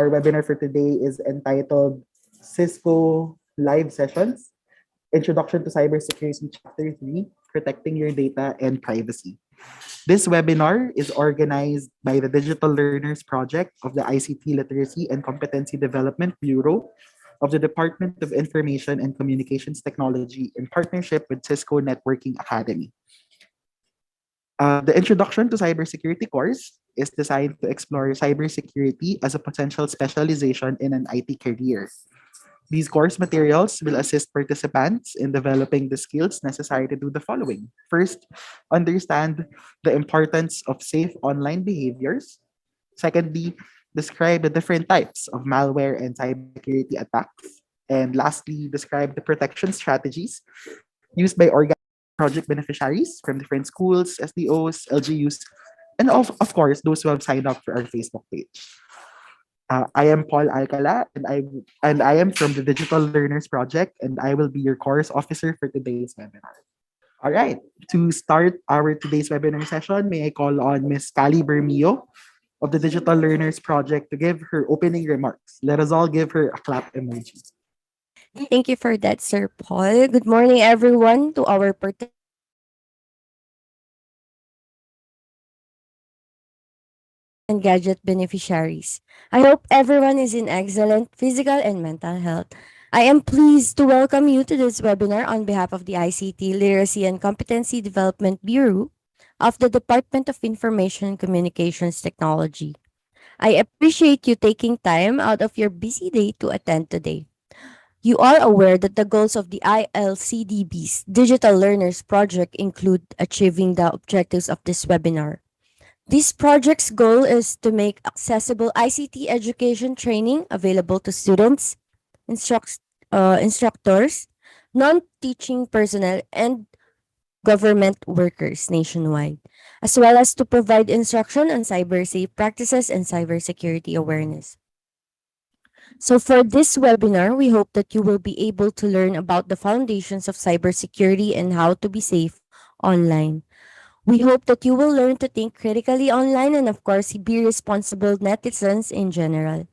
Our webinar for today is entitled Cisco Live Sessions, Introduction to Cybersecurity Chapter 3, Protecting Your Data and Privacy. This webinar is organized by the Digital Learners Project of the ICT Literacy and Competency Development Bureau of the Department of Information and Communications Technology in partnership with Cisco Networking Academy. The Introduction to Cybersecurity course is designed to explore cybersecurity as a potential specialization in an IT career. These course materials will assist participants in developing the skills necessary to do the following. First, understand the importance of safe online behaviors. Secondly, describe the different types of malware and cybersecurity attacks. And lastly, describe the protection strategies used by project beneficiaries from different schools, SDOs, LGUs, and of course, those who have signed up for our Facebook page. I am Paul Alcala, and I am from the Digital Learners Project, and I will be your course officer for today's webinar. All right, to start our today's webinar session, may I call on Ms. Cali Bermio of the Digital Learners Project to give her opening remarks. Let us all give her a clap emoji. Thank you for that, Sir Paul. Good morning, everyone, to our and gadget beneficiaries. I hope everyone is in excellent physical and mental health. I am pleased to welcome you to this webinar on behalf of the ICT Literacy and Competency Development Bureau of the Department of Information and Communications Technology. I appreciate you taking time out of your busy day to attend today. You are aware that the goals of the ILCDB's Digital Learners Project include achieving the objectives of this webinar. This project's goal is to make accessible ICT education training available to students, instructors, non-teaching personnel, and government workers nationwide, as well as to provide instruction on cyber safe practices and cybersecurity awareness. So for this webinar, we hope that you will be able to learn about the foundations of cybersecurity and how to be safe online. We hope that you will learn to think critically online and, of course, be responsible netizens in general.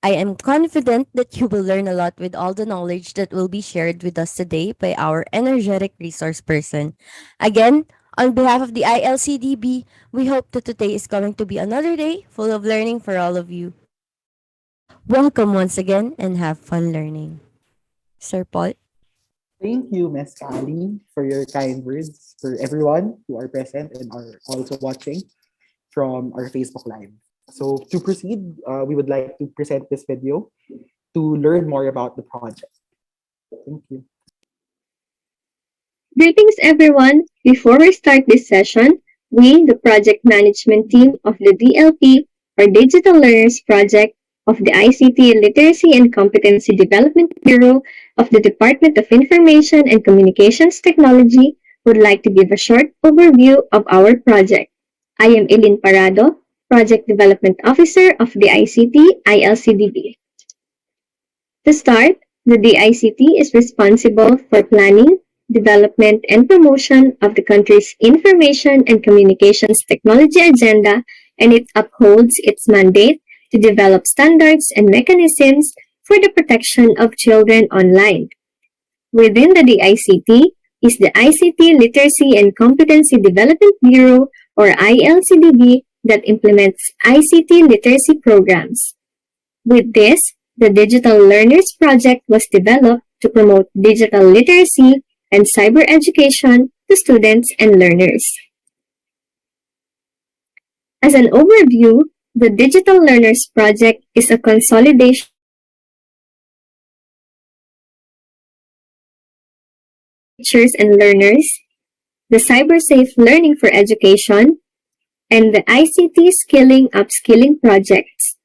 I am confident that you will learn a lot with all the knowledge that will be shared with us today by our energetic resource person. Again, on behalf of the ILCDB, we hope that today is going to be another day full of learning for all of you. Welcome once again and have fun learning. Sir Paul? Thank you, Ms. Cali, for your kind words for everyone who are present and are also watching from our Facebook Live. So to proceed, we would like to present this video to learn more about the project. Thank you. Greetings everyone! Before we start this session, we, the project management team of the DLP, or Digital Learners Project of the ICT Literacy and Competency Development Bureau of the Department of Information and Communications Technology, would like to give a short overview of our project. I am Eileen Parado, Project Development Officer of the ICT ILCDB. To start, the DICT is responsible for planning, development, and promotion of the country's information and communications technology agenda, and it upholds its mandate to develop standards and mechanisms for the protection of children online. Within the DICT is the ICT Literacy and Competency Development Bureau, or ILCDB, that implements ICT literacy programs. With this, the Digital Learners Project was developed to promote digital literacy and cyber education to students and learners. As an overview, the Digital Learners Project is a consolidation of teachers and learners, the Cyber Safe Learning for Education, and the ICT Skilling Upskilling projects.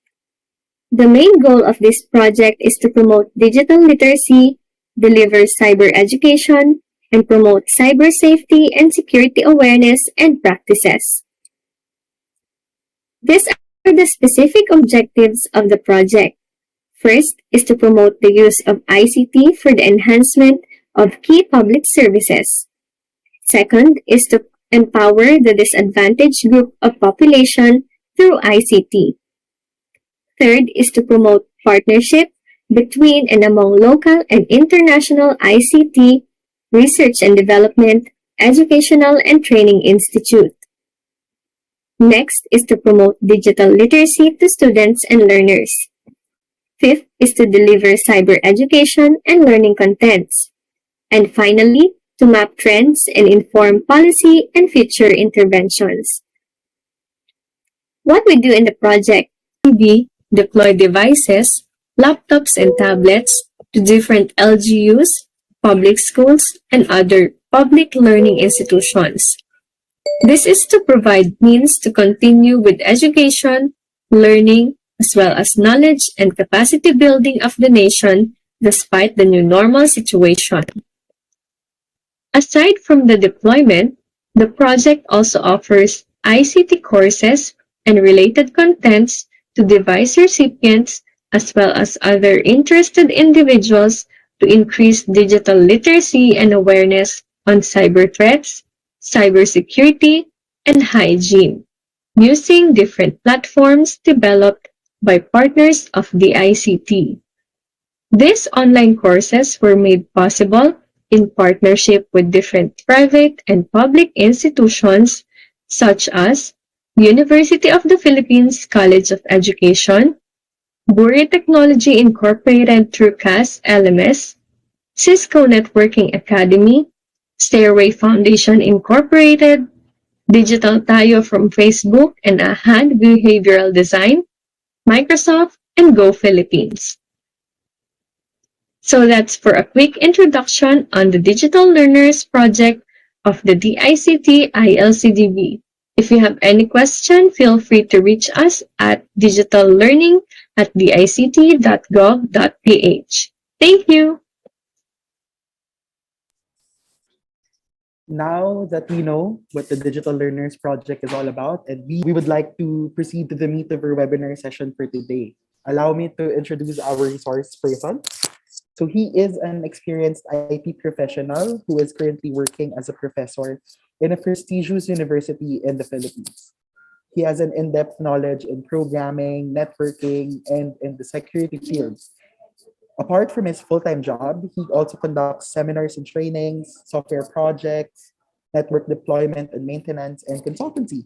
The main goal of this project is to promote digital literacy, deliver cyber education, and promote cyber safety and security awareness and practices. These are the specific objectives of the project. First is to promote the use of ICT for the enhancement of key public services. Second is to empower the disadvantaged group of population through ICT. Third is to promote partnership between and among local and international ICT research and development, educational and training institute. Next is to promote digital literacy to students and learners. Fifth is to deliver cyber education and learning contents. And finally, to map trends and inform policy and future interventions. What we do in the project: we deploy devices, laptops and tablets to different LGUs, public schools, and other public learning institutions. This is to provide means to continue with education, learning, as well as knowledge and capacity building of the nation despite the new normal situation. Aside from the deployment, the project also offers ICT courses and related contents to device recipients as well as other interested individuals to increase digital literacy and awareness on cyber threats, cybersecurity, and hygiene, using different platforms developed by partners of the ICT. These online courses were made possible in partnership with different private and public institutions such as University of the Philippines College of Education, Buri Technology Incorporated through CAS LMS, Cisco Networking Academy, Stairway Foundation Incorporated, Digital Tayo from Facebook and Ahad Behavioral Design, Microsoft, and Go Philippines. So that's for a quick introduction on the Digital Learners Project of the DICT ILCDB. If you have any question, feel free to reach us at digitallearning@dict.gov.ph. Thank you! Now that we know what the Digital Learners Project is all about, and we would like to proceed to the meat of our webinar session for today. Allow me to introduce our resource person. So he is an experienced IT professional who is currently working as a professor in a prestigious university in the Philippines. He has an in-depth knowledge in programming, networking, and in the security fields. Apart from his full-time job, he also conducts seminars and trainings, software projects, network deployment and maintenance, and consultancy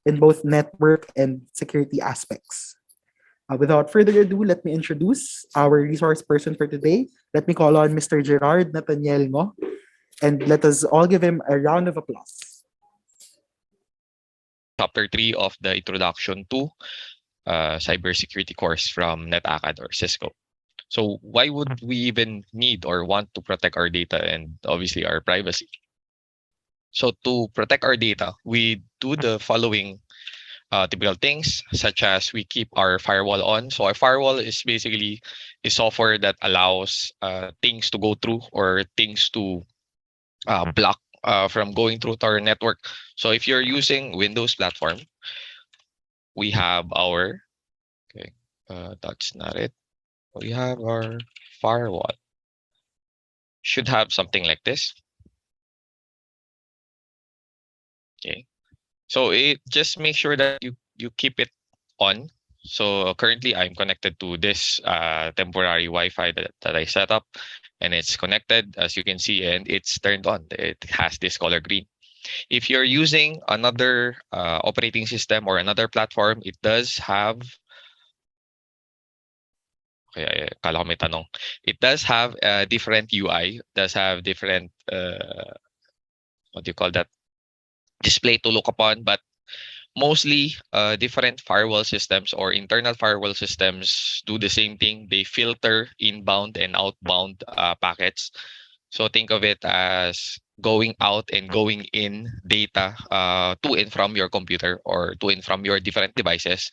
in both network and security aspects. Without further ado, let me introduce our resource person for today. Let me call on Mr. Gerard Nathaniel Ngo, and let us all give him a round of applause. Chapter 3 of the Introduction to Cybersecurity course from NetAcad or Cisco. So why would we even need or want to protect our data and obviously our privacy? So to protect our data, we do the following typical things, such as we keep our firewall on. So our firewall is basically a software that allows things to go through or things to block from going through to our network. So if you're using Windows platform, we have our, okay, that's not it. We have our firewall. Should have something like this. Okay. So it just make sure that you keep it on. So currently I'm connected to this temporary Wi-Fi that I set up, and it's connected as you can see, and it's turned on. It has this color green. If you're using another operating system or another platform, it does have, okay, kala ko may tanong. It does have a different UI, does have different what do you call that, display to look upon, but mostly different firewall systems or internal firewall systems do the same thing. They filter inbound and outbound packets. So think of it as going out and going in data to and from your computer or to and from your different devices.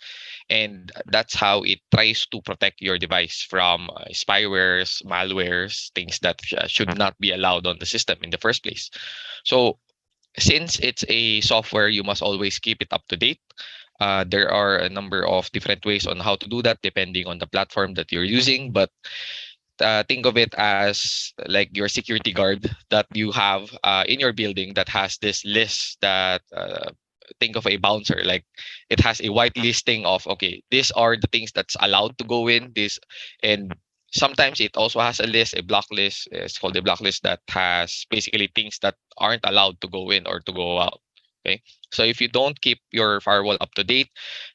And that's how it tries to protect your device from spywares, malwares, things that should not be allowed on the system in the first place. So since it's a software, you must always keep it up to date. There are a number of different ways on how to do that depending on the platform that you're using, but think of it as like your security guard that you have in your building that has this list that think of a bouncer, like it has a white listing of, okay, these are the things that's allowed to go in this. And sometimes it also has a list, a blacklist. It's called a blacklist, that has basically things that aren't allowed to go in or to go out. Okay, so if you don't keep your firewall up to date,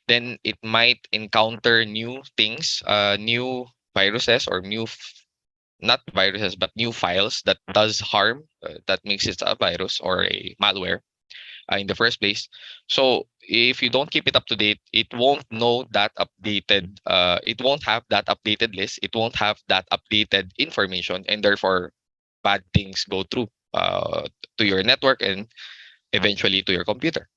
then it might encounter new things, new viruses, or not viruses, but new files that does harm, that makes it a virus or a malware in the first place. So if you don't keep it up to date, it won't know that updated. It won't have that updated list. It won't have that updated information, and therefore, bad things go through to your network and eventually to your computer.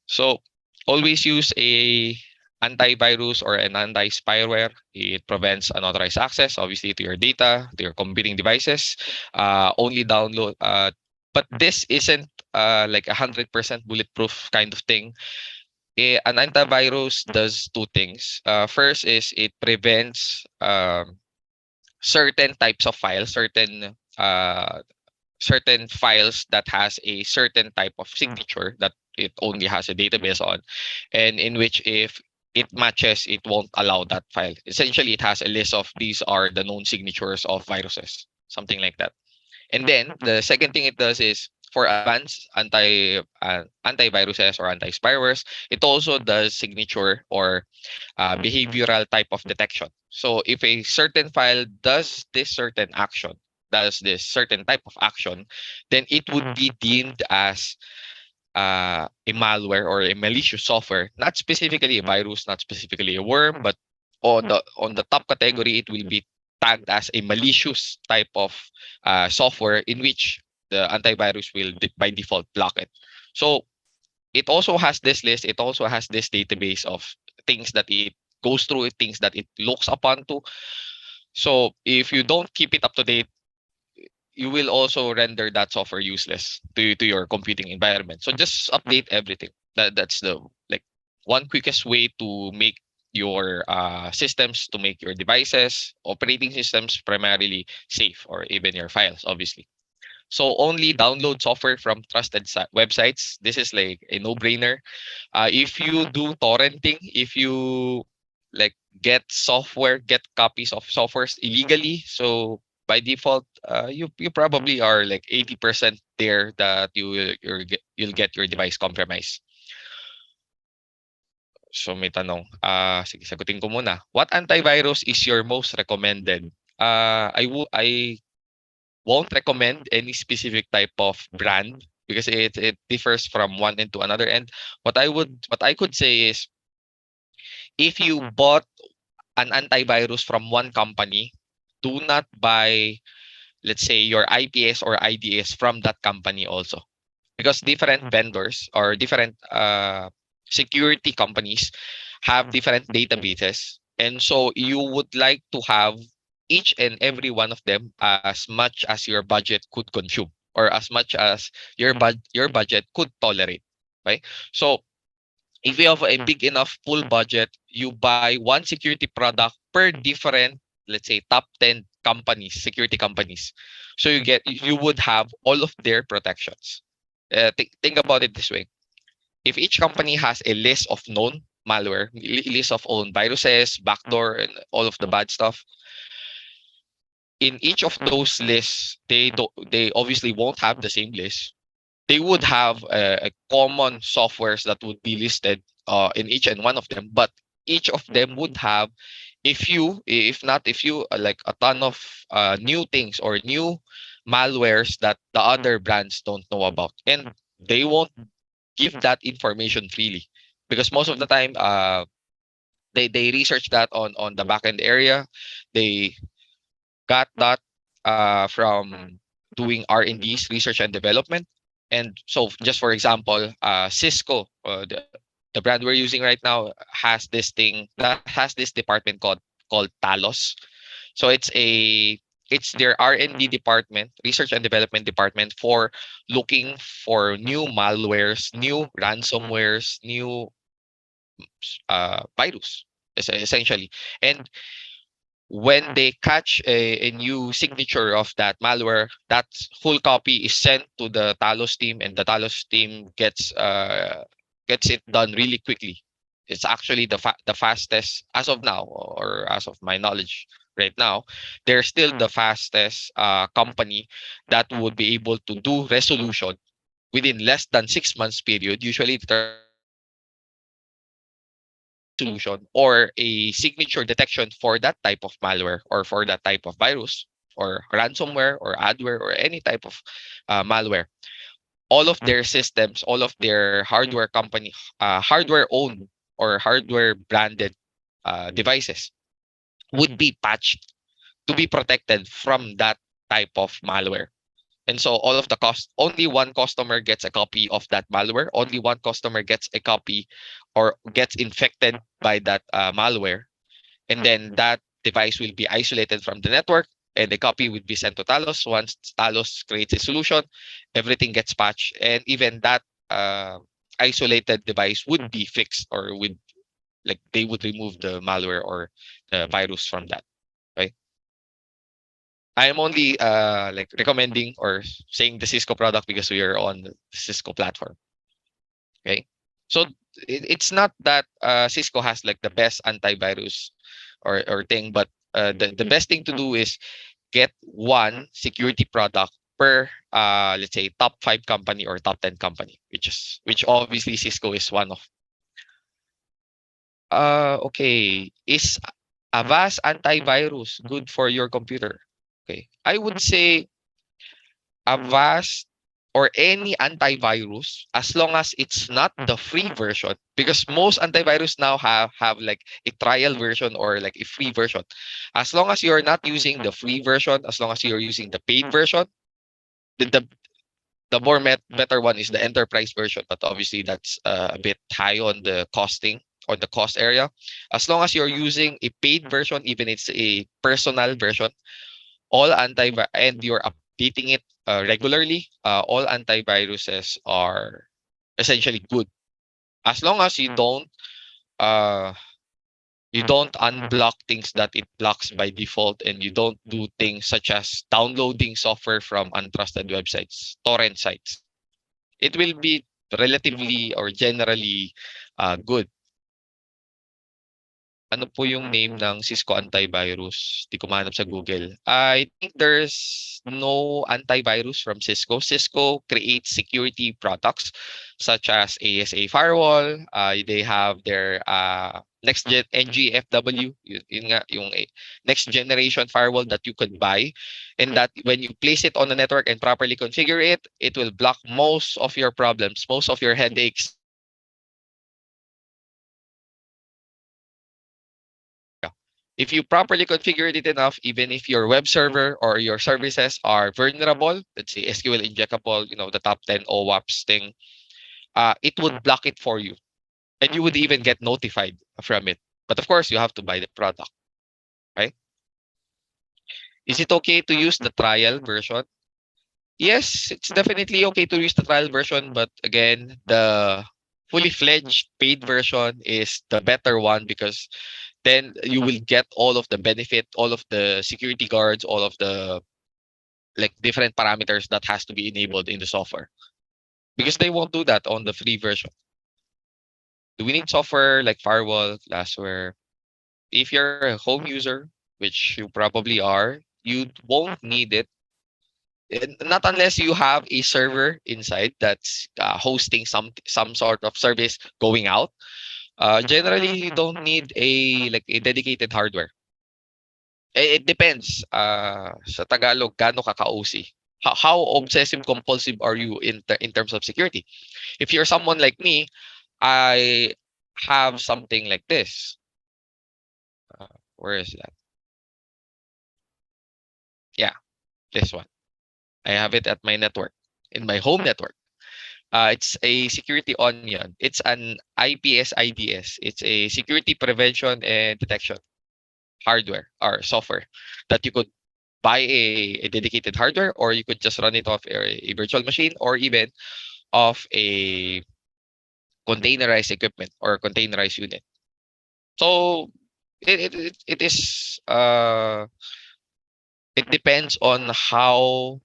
So always use a antivirus or an anti-spyware. It prevents unauthorized access, obviously, to your data, to your computing devices. Only download. But this isn't like 100% bulletproof kind of thing. An antivirus does two things. First is it prevents certain types of files, certain files that has a certain type of signature that it only has a database on, and in which if it matches, it won't allow that file. Essentially, it has a list of these are the known signatures of viruses, something like that. And then the second thing it does is, for advanced antiviruses or anti-spywares, it also does signature or behavioral type of detection. So if a certain file does this certain action, does this certain type of action, then it would be deemed as a malware or a malicious software, not specifically a virus, not specifically a worm, but on the top category, it will be tagged as a malicious type of software, in which the antivirus will by default block it. So it also has this list. It also has this database of things that it goes through, things that it looks upon to. So if you don't keep it up to date, you will also render that software useless to your computing environment. So just update everything. That's the like one quickest way to make your systems, to make your devices, operating systems primarily safe, or even your files, obviously. So only download software from trusted websites. This is like a no-brainer. If you do torrenting, if you like get copies of softwares illegally, so by default, you probably are like 80% there that you'll get your device compromised. So may tanong. Sige, sagutin ko muna. What antivirus is your most recommended? I won't recommend any specific type of brand, because it differs from one end to another. And what I could say is, if you bought an antivirus from one company, do not buy, let's say, your IPS or IDS from that company also, because different vendors or different security companies have different databases, and so you would like to have each and every one of them as much as your budget could consume, or as much as your budget could tolerate, right? So if you have a big enough full budget, you buy one security product per different, let's say, top 10 companies, security companies. So you would have all of their protections. Think about it this way. If each company has a list of known malware, list of known viruses, backdoor, and all of the bad stuff, in each of those lists, they obviously won't have the same list. They would have a common softwares that would be listed in each and one of them, but each of them would have if not a few, like a ton of new things or new malwares that the other brands don't know about, and they won't give that information freely, because most of the time they research that on the backend area. They got that from doing R&Ds, research and development. And so, just for example, Cisco, the brand we're using right now, has this thing that has this department called Talos. So it's their R&D department, research and development department, for looking for new malwares, new ransomwares, new virus, essentially. And when they catch a new signature of that malware, that full copy is sent to the Talos team, and the Talos team gets gets it done really quickly. It's actually the fastest as of now, or as of my knowledge right now. They're still the fastest company that would be able to do resolution within less than 6 months period. Usually the turnaround time is 6 months solution or a signature detection for that type of malware or for that type of virus or ransomware or adware or any type of malware. All of their systems, all of their hardware company, hardware owned or hardware branded devices would be patched to be protected from that type of malware. And so all of the cost, only one customer gets a copy of that malware. Only one customer gets a copy or gets infected by that malware. And then that device will be isolated from the network and the copy would be sent to Talos. Once Talos creates a solution, everything gets patched and even that uh, isolated device would be fixed or would like they would remove the malware or the virus from that. Right. I am only like recommending or saying the Cisco product because we are on the Cisco platform. Okay. So it's not that Cisco has like the best antivirus or thing, but the best thing to do is get one security product per let's say top 5 company or top 10 company, which obviously Cisco is one of. Okay. Is Avast antivirus good for your computer? Okay. I would say Avast or any antivirus as long as it's not the free version, because most antivirus now have like a trial version or like a free version. As long as you're not using the free version, as long as you're using the paid version, the more better one is the enterprise version, but obviously that's a bit high on the costing on the cost area. As long as you're using a paid version, even it's a personal version, all and you're updating it regularly, all antiviruses are essentially good as long as uh you don't unblock things that it blocks by default and you don't do things such as downloading software from untrusted websites, torrent sites. It will be relatively or generally good. Ano po yung name ng Cisco antivirus? Di ko mahanap sa Google. I think there's no antivirus from Cisco. Cisco creates security products such as ASA firewall. They have their next gen NGFW, yun nga, yung next generation firewall that you could buy, and that when you place it on the network and properly configure it, it will block most of your problems, most of your headaches. If you properly configured it enough, even if your web server or your services are vulnerable, let's say SQL injectable, the top 10 OWASP thing, it would block it for you. And you would even get notified from it. But of course, you have to buy the product, right? Is it okay to use the trial version? Yes, it's definitely okay to use the trial version. But again, the fully fledged paid version is the better one because then you will get all of the benefit, all of the security guards, all of the like different parameters that has to be enabled in the software. Because they won't do that on the free version. Do we need software like firewall, glassware? If you're a home user, which you probably are, you won't need it. Not unless you have a server inside that's hosting some sort of service going out. Generally, you don't need a dedicated hardware. It depends sa Tagalog gaano ka ka-OC. How obsessive compulsive are you in terms of security? If you're someone like me, I have something like this. Where is that? Yeah, this one. I have it at my network, in my home network. It's a security onion. It's an IPS IDS. It's a security prevention and detection hardware or software that you could buy a dedicated hardware, or you could just run it off a virtual machine, or even off a containerized equipment or containerized unit. So it is it depends on how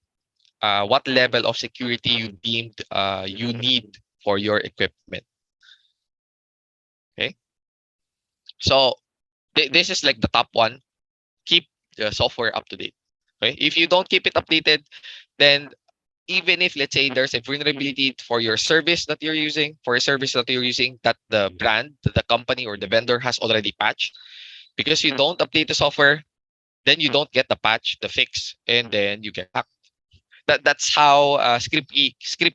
what level of security you deemed you need for your equipment. So this is like the top one. Keep the software up to date. Okay, if you don't keep it updated, then even if let's say there's a vulnerability for your service that you're using, for a service that you're using that the brand, the company or the vendor has already patched, because you don't update the software, then you don't get the patch, the fix, and then you get hacked. That's how script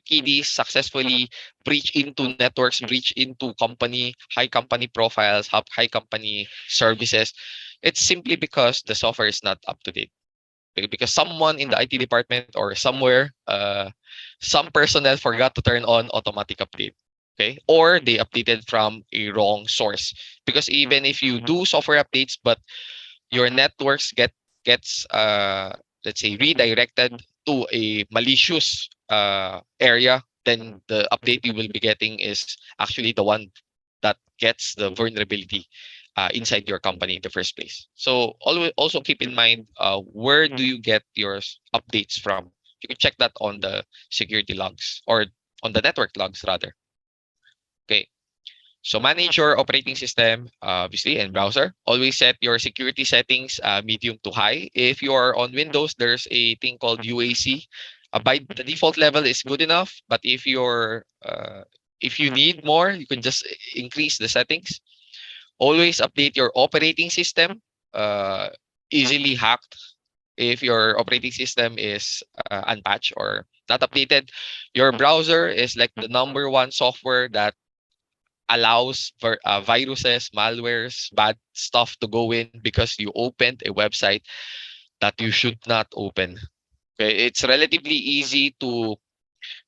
kiddies successfully breach into networks, breach into high company profiles, high company services. It's simply because the software is not up to date. Because someone in the IT department or somewhere, some personnel forgot to turn on automatic update. Okay, or they updated from a wrong source. Because even if you do software updates, but your networks gets let's say redirected to a malicious area, then the update you will be getting is actually the one that gets the vulnerability inside your company in the first place. So always also keep in mind, where do you get your updates from? You can check that on the security logs or on the network logs rather. Okay. So manage your operating system, obviously, and browser. Always set your security settings medium to high. If you are on Windows, there's a thing called UAC. By the default level is good enough, but if you need more, you can just increase the settings. Always update your operating system. Uh, Easily hacked if your operating system is unpatched or not updated. Your browser is like the number one software that allows viruses, malwares, bad stuff to go in because you opened a website that you should not open. Okay, it's relatively easy to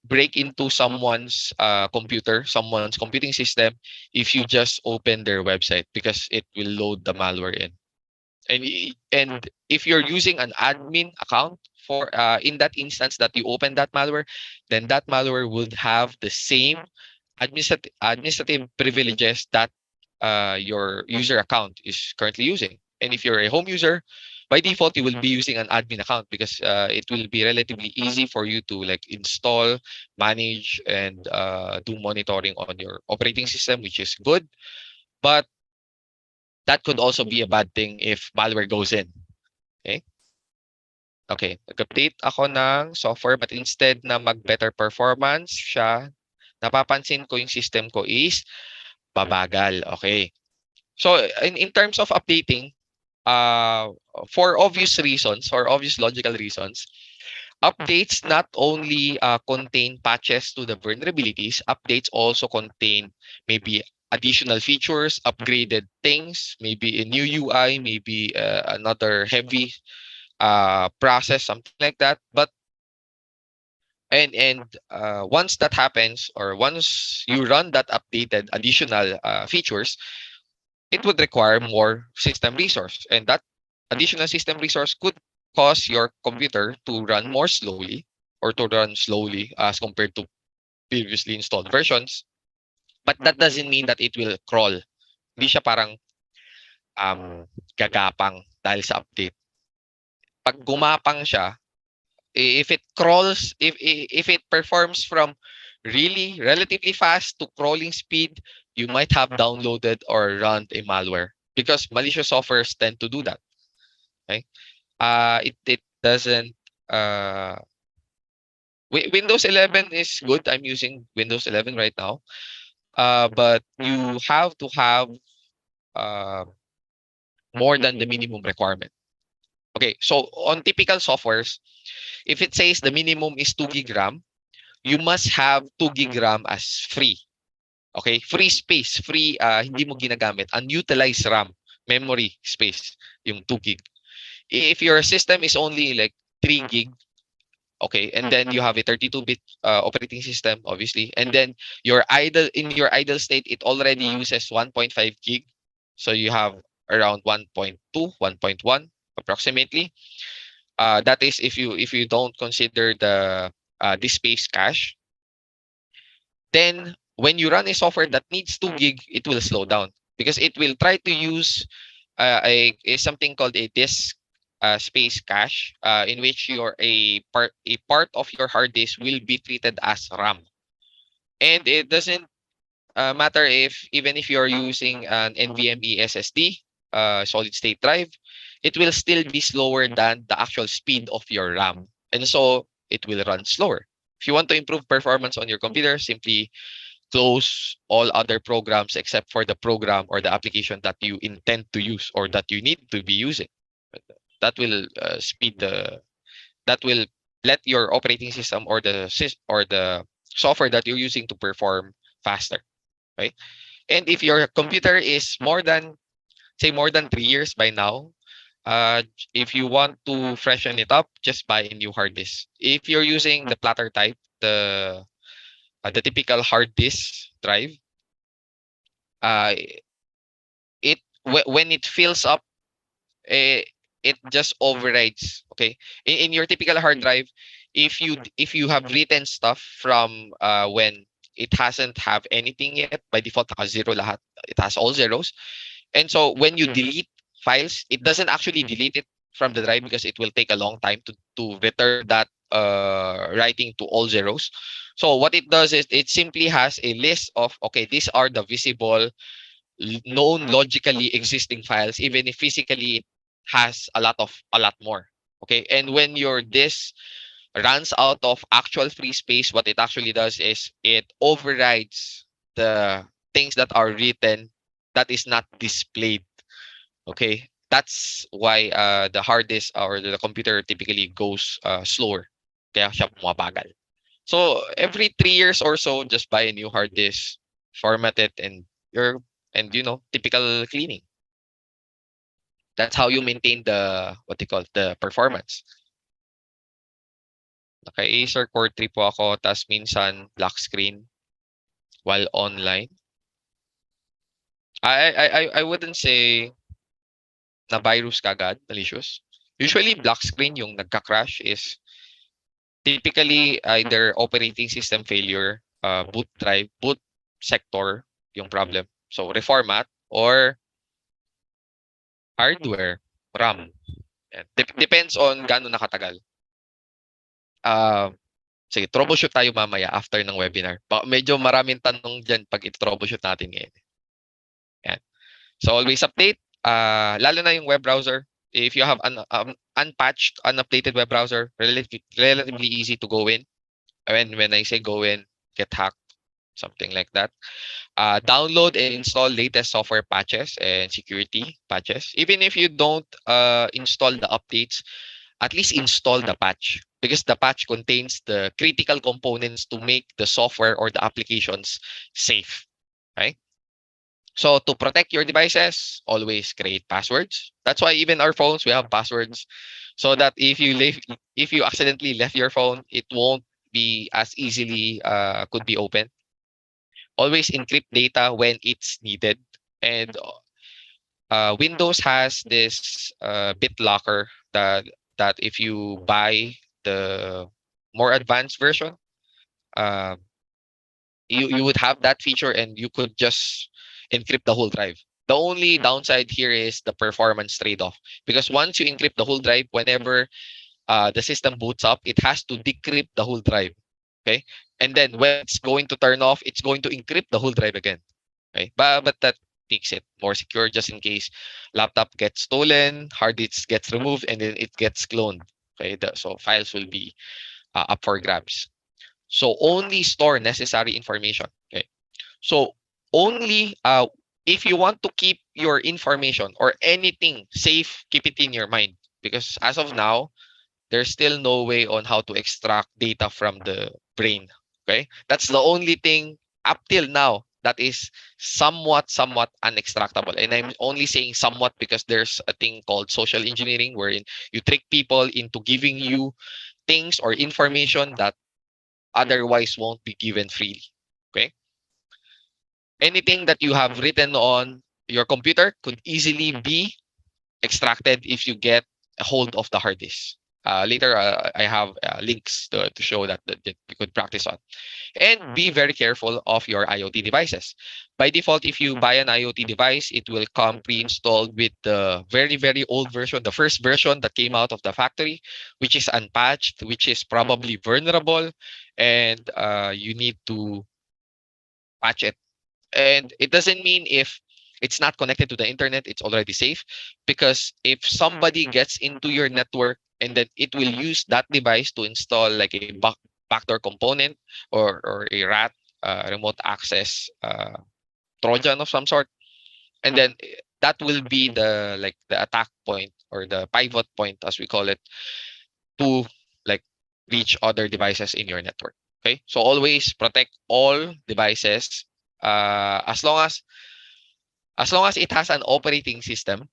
break into someone's computing system if you just open their website because it will load the malware in. And if you're using an admin account for in that instance that you open that malware, then that malware would have the same administrative privileges that your user account is currently using. And if you're a home user, by default, you will be using an admin account because it will be relatively easy for you to like install, manage, and do monitoring on your operating system, which is good. But that could also be a bad thing if malware goes in. Okay? Okay, nag-update ako ng software but instead na mag-better performance siya, napapansin ko yung system ko is babagal. Okay. So in terms of updating, uh, for obvious reasons, for obvious logical reasons, updates not only contain patches to the vulnerabilities, updates also contain maybe additional features, upgraded things, maybe a new UI, maybe another heavy process, something like that. But once that happens, or once you run that updated additional features, it would require more system resource, and that additional system resource could cause your computer to run more slowly or to run slowly as compared to previously installed versions. But that doesn't mean that it will crawl. Hindi siya parang gagapang dahil sa update. Pag gumapang siya, if it crawls, if it performs from really relatively fast to crawling speed, you might have downloaded or run a malware because malicious softwares tend to do that. Okay, it doesn't. Uh, Windows 11 is good. I'm using Windows 11 right now. But you have to have uh, more than the minimum requirement. Okay, so on typical softwares, if it says the minimum is 2 gig RAM, you must have 2 gig RAM as free. Okay? Free space, free hindi mo ginagamit, unutilized RAM, memory space, yung 2 gig. If your system is only like 3 gig, okay, and then you have a 32-bit operating system, obviously, and then your idle state, it already uses 1.5 gig. So you have around 1.2, 1.1 approximately. That is if you don't consider the space cache. Then when you run a software that needs 2 gig, it will slow down because it will try to use a something called a disk space cache, in which a part of your hard disk will be treated as RAM, and it doesn't matter if even if you're using an NVMe SSD, solid state drive, it will still be slower than the actual speed of your RAM. And so it will run slower. If you want to improve performance on your computer, simply close all other programs except for the program or the application that you intend to use or that you need to be using. That will that will let your operating system or the software that you're using to perform faster, right? And if your computer is more than 3 years by now, uh, if you want to freshen it up, just buy a new hard disk. If you're using the platter type, the typical hard disk drive, uh, when it fills up, eh, it just overrides. Okay, in your typical hard drive, if you have written stuff from when it hasn't have anything yet, by default naka zero lahat, it has all zeros. And so when you delete files, it doesn't actually delete it from the drive because it will take a long time to return that writing to all zeros. So what it does is it simply has a list of, okay, these are the visible known logically existing files, even if physically it has a lot more. Okay, and when your disk runs out of actual free space, what it actually does is it overrides the things that are written that is not displayed. Okay, that's why the hard disk or the computer typically goes slower. Kaya siya bumabagal. So every 3 years or so, just buy a new hard disk, format it, you're typical cleaning. That's how you maintain the what they call the performance. Naka-Acer Core 3 po ako, tas minsan black screen while online. I wouldn't say na virus kagad, malicious. Usually black screen yung nagka-crash is typically either operating system failure, boot sector yung problem. So reformat or hardware, RAM. Yan. Depends on gaano nakatagal. Sige, troubleshoot tayo mamaya after ng webinar. Medyo maraming tanong dyan pag i-troubleshoot natin ngayon. Yan. So always update, lalo na yung web browser. If you have an unpatched, unupdated web browser, relatively easy to go in. When I say go in, get hacked, something like that. Download and install latest software patches and security patches. Even if you don't install the updates, at least install the patch because the patch contains the critical components to make the software or the applications safe. Right? So to protect your devices, always create passwords. That's why even our phones, we have passwords so that if you accidentally left your phone, it won't be as easily could be opened. Always encrypt data when it's needed. And Windows has this BitLocker that if you buy the more advanced version, uh, you would have that feature and you could just encrypt the whole drive. The only downside here is the performance trade-off because once you encrypt the whole drive, whenever the system boots up, it has to decrypt the whole drive. Okay, and then when it's going to turn off, it's going to encrypt the whole drive again. Okay, but that makes it more secure just in case laptop gets stolen, hard disk gets removed, and then it gets cloned. Okay, so files will be up for grabs. So only store necessary information. Okay, so only if you want to keep your information or anything safe, keep it in your mind because as of now, there's still no way on how to extract data from the brain. Okay, that's the only thing up till now that is somewhat unextractable, and I'm only saying somewhat because there's a thing called social engineering wherein you trick people into giving you things or information that otherwise won't be given freely. Okay, anything that you have written on your computer could easily be extracted if you get a hold of the hard disk. Later, I have links to show that you could practice on. And be very careful of your IoT devices. By default, if you buy an IoT device, it will come pre-installed with the very old version, the first version that came out of the factory, which is unpatched, which is probably vulnerable, and you need to patch it And it doesn't mean if it's not connected to the internet, it's already safe. Because if somebody gets into your network and then it will use that device to install like a backdoor component or a rat, remote access Trojan of some sort, and then that will be the like the attack point or the pivot point as we call it to like reach other devices in your network. Okay, so always protect all devices, as long as it has an operating system.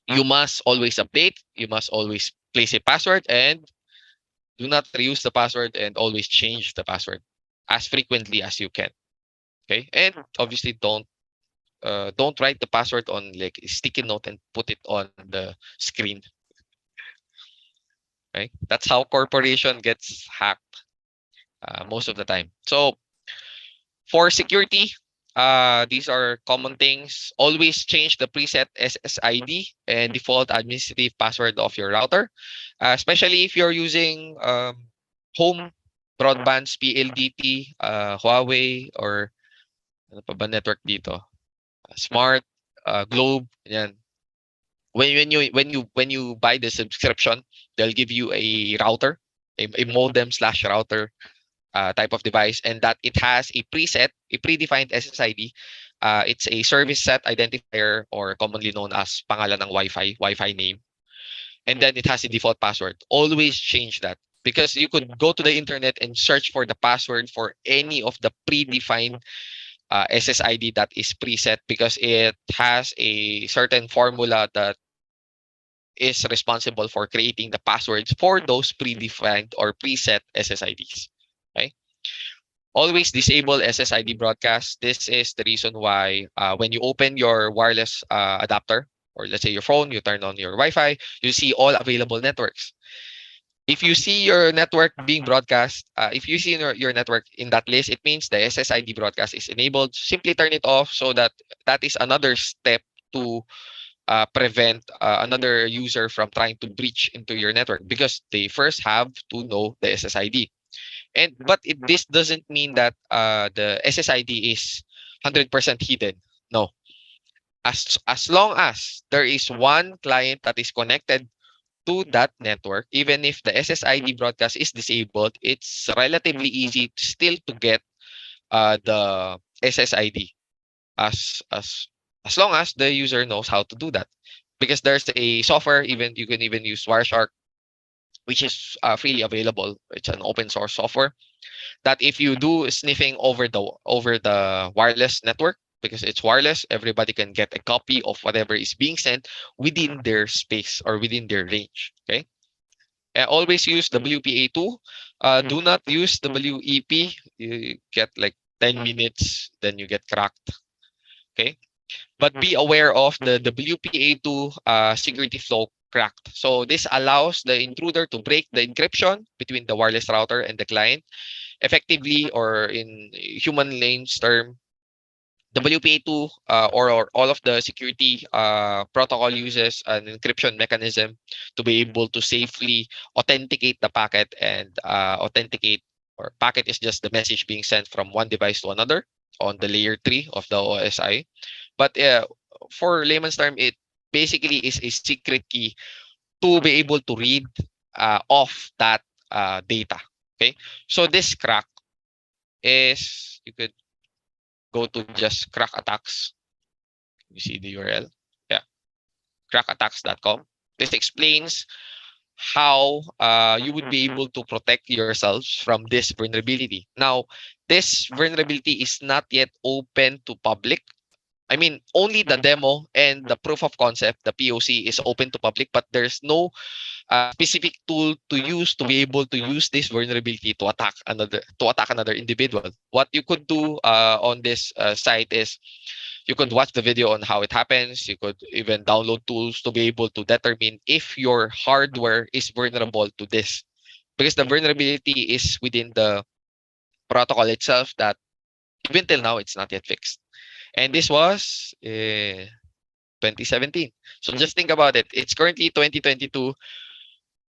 You must always update, you must always place a password, and do not reuse the password, and always change the password as frequently as you can. Okay, and obviously don't write the password on like a sticky note and put it on the screen. Right, that's how corporation gets hacked most of the time. So for security, these are common things. Always change the preset SSID and default administrative password of your router, especially if you're using home broadbands, PLDT, Huawei, or ano pa ba network dito? Smart, Globe, yan. When you buy the subscription, they'll give you a router, a modem slash router type of device, and that it has a preset, a predefined SSID. It's a service set identifier, or commonly known as pangalan ng Wi-Fi name, and then it has a default password. Always change that, because you could go to the internet and search for the password for any of the predefined SSID that is preset, because it has a certain formula that is responsible for creating the passwords for those predefined or preset SSIDs. Okay. Always disable SSID broadcast. This is the reason why when you open your wireless adapter, or let's say your phone, you turn on your Wi-Fi, you see all available networks. If you see your network being broadcast, if you see your network in that list, it means the SSID broadcast is enabled. Simply turn it off, so that that is another step to prevent another user from trying to breach into your network, because they first have to know the SSID. And but this doesn't mean that the SSID is 100% hidden. No. As long as there is one client that is connected to that network, even if the SSID broadcast is disabled, it's relatively easy still to get the SSID, as long as the user knows how to do that. Because there's a software, even you can even use Wireshark, which is freely available. It's an open source software that if you do sniffing over the wireless network, because it's wireless, everybody can get a copy of whatever is being sent within their space or within their range. Okay. Always use WPA2. Do not use WEP. You get like 10 minutes, then you get cracked. Okay. But be aware of the WPA2 security flow cracked. So this allows the intruder to break the encryption between the wireless router and the client effectively, or in human lanes term, WPA2 or all of the security protocol uses an encryption mechanism to be able to safely authenticate the packet, and authenticate, or packet is just the message being sent from one device to another on the layer 3 of the OSI. But for layman's term, it basically is a secret key to be able to read off that data. Okay, so this crack is, you could go to just crack attacks. You see the URL. Yeah, crackattacks.com. This explains how you would be able to protect yourselves from this vulnerability. Now, this vulnerability is not yet open to public. I mean, only the demo and the proof of concept, the POC, is open to public, but there's no specific tool to use to be able to use this vulnerability to attack another individual. What you could do on this site is you could watch the video on how it happens. You could even download tools to be able to determine if your hardware is vulnerable to this, because the vulnerability is within the protocol itself that even till now it's not yet fixed. And this was 2017. So just think about it. It's currently 2022.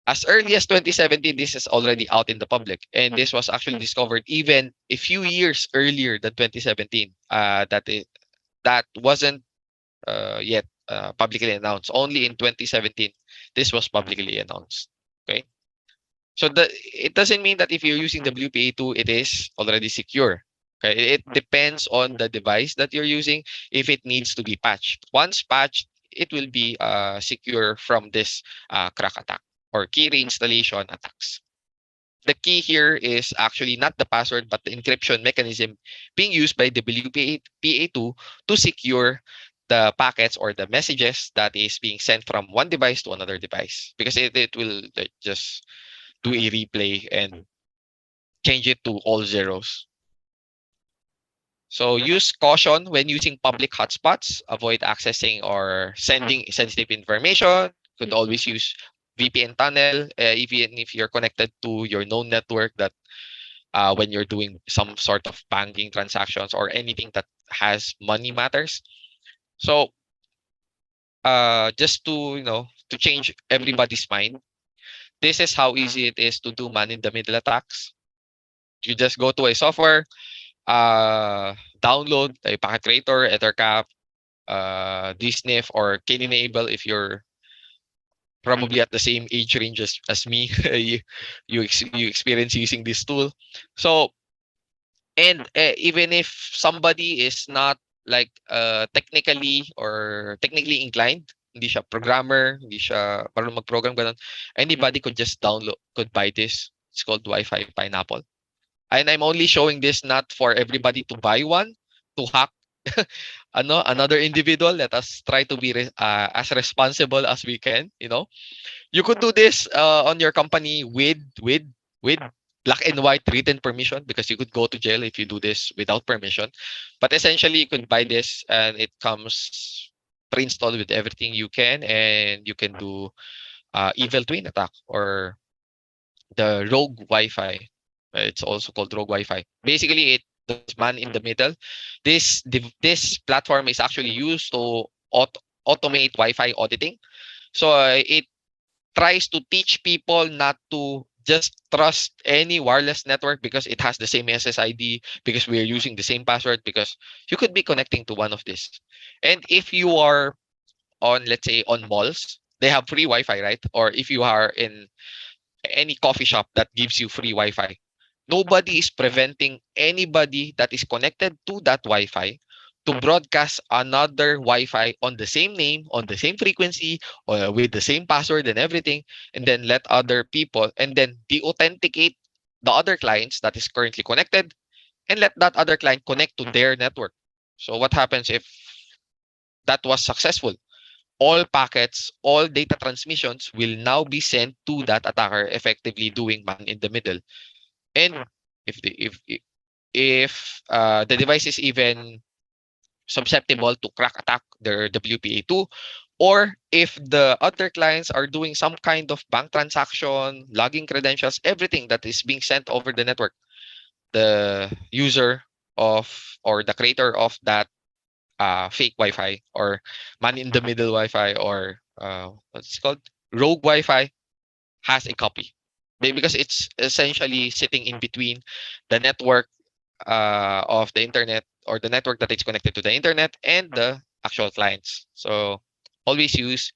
as early as 2017, this is already out in the public, and this was actually discovered even a few years earlier than 2017. That wasn't yet publicly announced. Only in 2017, this was publicly announced. Okay, so it doesn't mean that if you're using WPA2, it is already secure. Okay, it depends on the device that you're using if it needs to be patched. Once patched, it will be secure from this crack attack or key reinstallation attacks. The key here is actually not the password, but the encryption mechanism being used by the WPA2 to secure the packets or the messages that is being sent from one device to another device, because it will just do a replay and change it to all zeros. So use caution when using public hotspots. Avoid accessing or sending sensitive information. Could always use VPN tunnel, even if you're connected to your known network, that when you're doing some sort of banking transactions or anything that has money matters. So just to to change everybody's mind, this is how easy it is to do man in the middle attacks. You just go to a software, download a packet creator, ethercap, dsniff, or kenenable if you're probably at the same age range as me. You experience using this tool. So, and even if somebody is not like technically inclined, hindi siya programmer, hindi siya marunong mag-program, ganun, anybody could just download, could buy this. It's called Wi-Fi Pineapple. And I'm only showing this not for everybody to buy one, to hack another individual. Let us try to be as responsible as we can. You could do this on your company with black and white written permission, because you could go to jail if you do this without permission. But essentially, you could buy this and it comes pre-installed with everything you can, and you can do evil twin attack or the rogue Wi-Fi. It's also called rogue Wi-Fi. Basically, it does man in the middle. This platform is actually used to automate Wi-Fi auditing. So it tries to teach people not to just trust any wireless network because it has the same SSID, because we're using the same password, because you could be connecting to one of these. And if you are on, let's say, on malls, they have free Wi-Fi, right? Or if you are in any coffee shop that gives you free Wi-Fi, nobody is preventing anybody that is connected to that Wi-Fi to broadcast another Wi-Fi on the same name, on the same frequency, or with the same password and everything, and then let other people, and then de-authenticate the other clients that is currently connected, and let that other client connect to their network. So what happens if that was successful? All packets, all data transmissions will now be sent to that attacker, effectively doing man in the middle. And if the device is even susceptible to crack attack their WPA2, or if the other clients are doing some kind of bank transaction, logging credentials, everything that is being sent over the network, the user of or the creator of that fake Wi-Fi or man in the middle Wi-Fi, or what's it called, rogue Wi-Fi, has a copy. Because it's essentially sitting in between the network of the internet, or the network that is connected to the internet, and the actual clients. So always use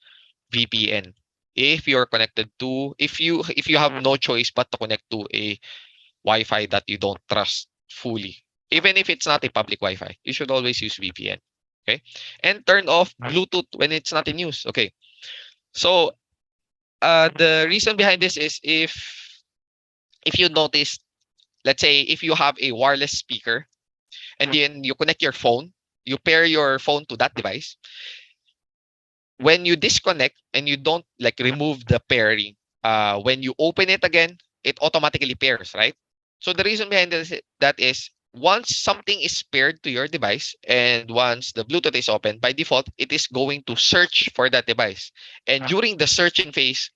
VPN if you're connected to, if you have no choice but to connect to a Wi-Fi that you don't trust fully. Even if it's not a public Wi-Fi, you should always use VPN. Okay, and turn off Bluetooth when it's not in use. Okay, so the reason behind this is, if you notice, let's say if you have a wireless speaker and then you connect your phone, you pair your phone to that device. When you disconnect and you don't like remove the pairing, when you open it again, it automatically pairs, right? So the reason behind this, that is, once something is paired to your device and once the Bluetooth is open, by default, it is going to search for that device. And during the searching phase,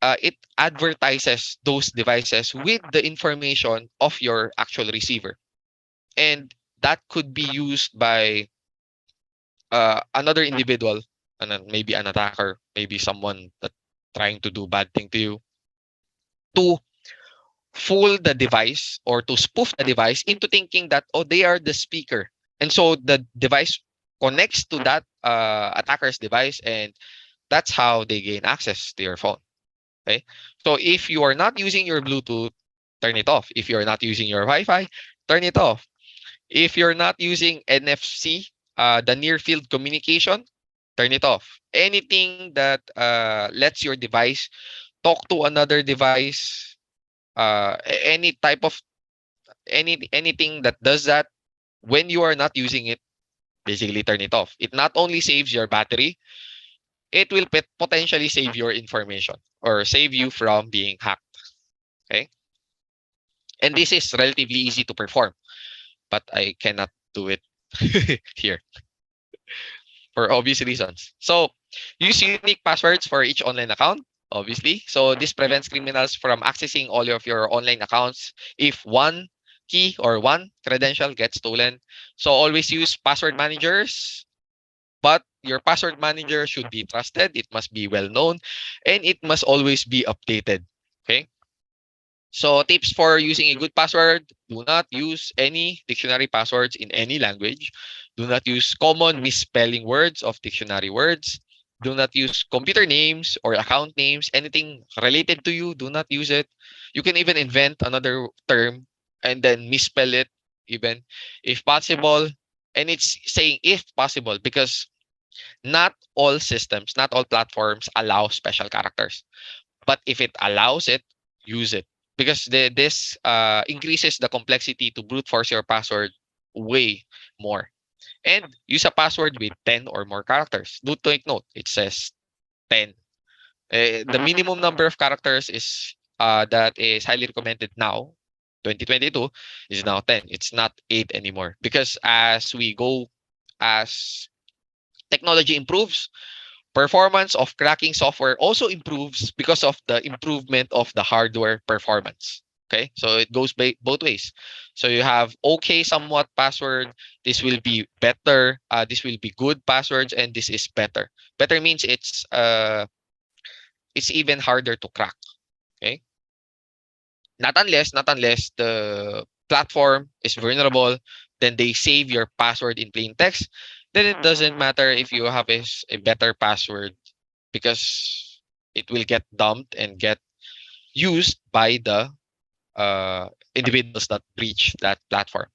it advertises those devices with the information of your actual receiver. And that could be used by another individual, and then maybe an attacker, maybe someone that trying to do bad thing to you, to fool the device or to spoof the device into thinking that, oh, they are the speaker. And so the device connects to that attacker's device, and that's how they gain access to your phone. Okay. So if you are not using your Bluetooth, turn it off. If you're not using your Wi-Fi, turn it off. If you're not using NFC, the near field communication, turn it off. Anything that lets your device talk to another device, any type of anything that does that when you are not using it, basically turn it off. It not only saves your battery, it will potentially save your information or save you from being hacked. Okay. And this is relatively easy to perform, but I cannot do it here for obvious reasons. So use unique passwords for each online account, obviously. So this prevents criminals from accessing all of your online accounts if one key or one credential gets stolen. So always use password managers, but your password manager should be trusted. It must be well known, and it must always be updated. Okay. So tips for using a good password: do not use any dictionary passwords in any language. Do not use common misspelling words of dictionary words. Do not use computer names or account names. Anything related to you, do not use it. You can even invent another term and then misspell it even if possible. And it's saying if possible because not all systems, not all platforms allow special characters. But if it allows it, use it because this increases the complexity to brute force your password way more. And use a password with 10 or more characters. Do take note, it says 10. The minimum number of characters is that is highly recommended now, 2022, is now 10. It's not 8 anymore because as technology improves, performance of cracking software also improves because of the improvement of the hardware performance. Okay, so it goes both ways. So you have okay, somewhat password. This will be better. This will be good passwords, and this is better. Better means it's even harder to crack. Okay, not unless the platform is vulnerable, then they save your password in plain text. Then it doesn't matter if you have a better password because it will get dumped and get used by the individuals that breach that platform.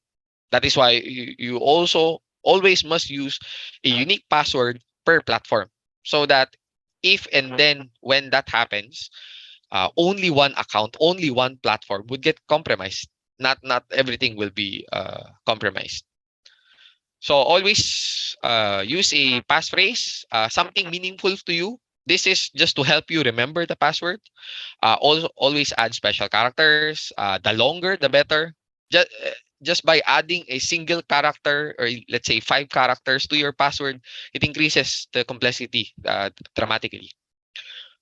That is why you also always must use a unique password per platform so that if and then when that happens, only one account, only one platform would get compromised. Not everything will be compromised. So always use a passphrase, something meaningful to you. This is just to help you remember the password. Also, always add special characters. The longer, the better. Just, just by adding a single character or let's say 5 characters to your password, it increases the complexity dramatically.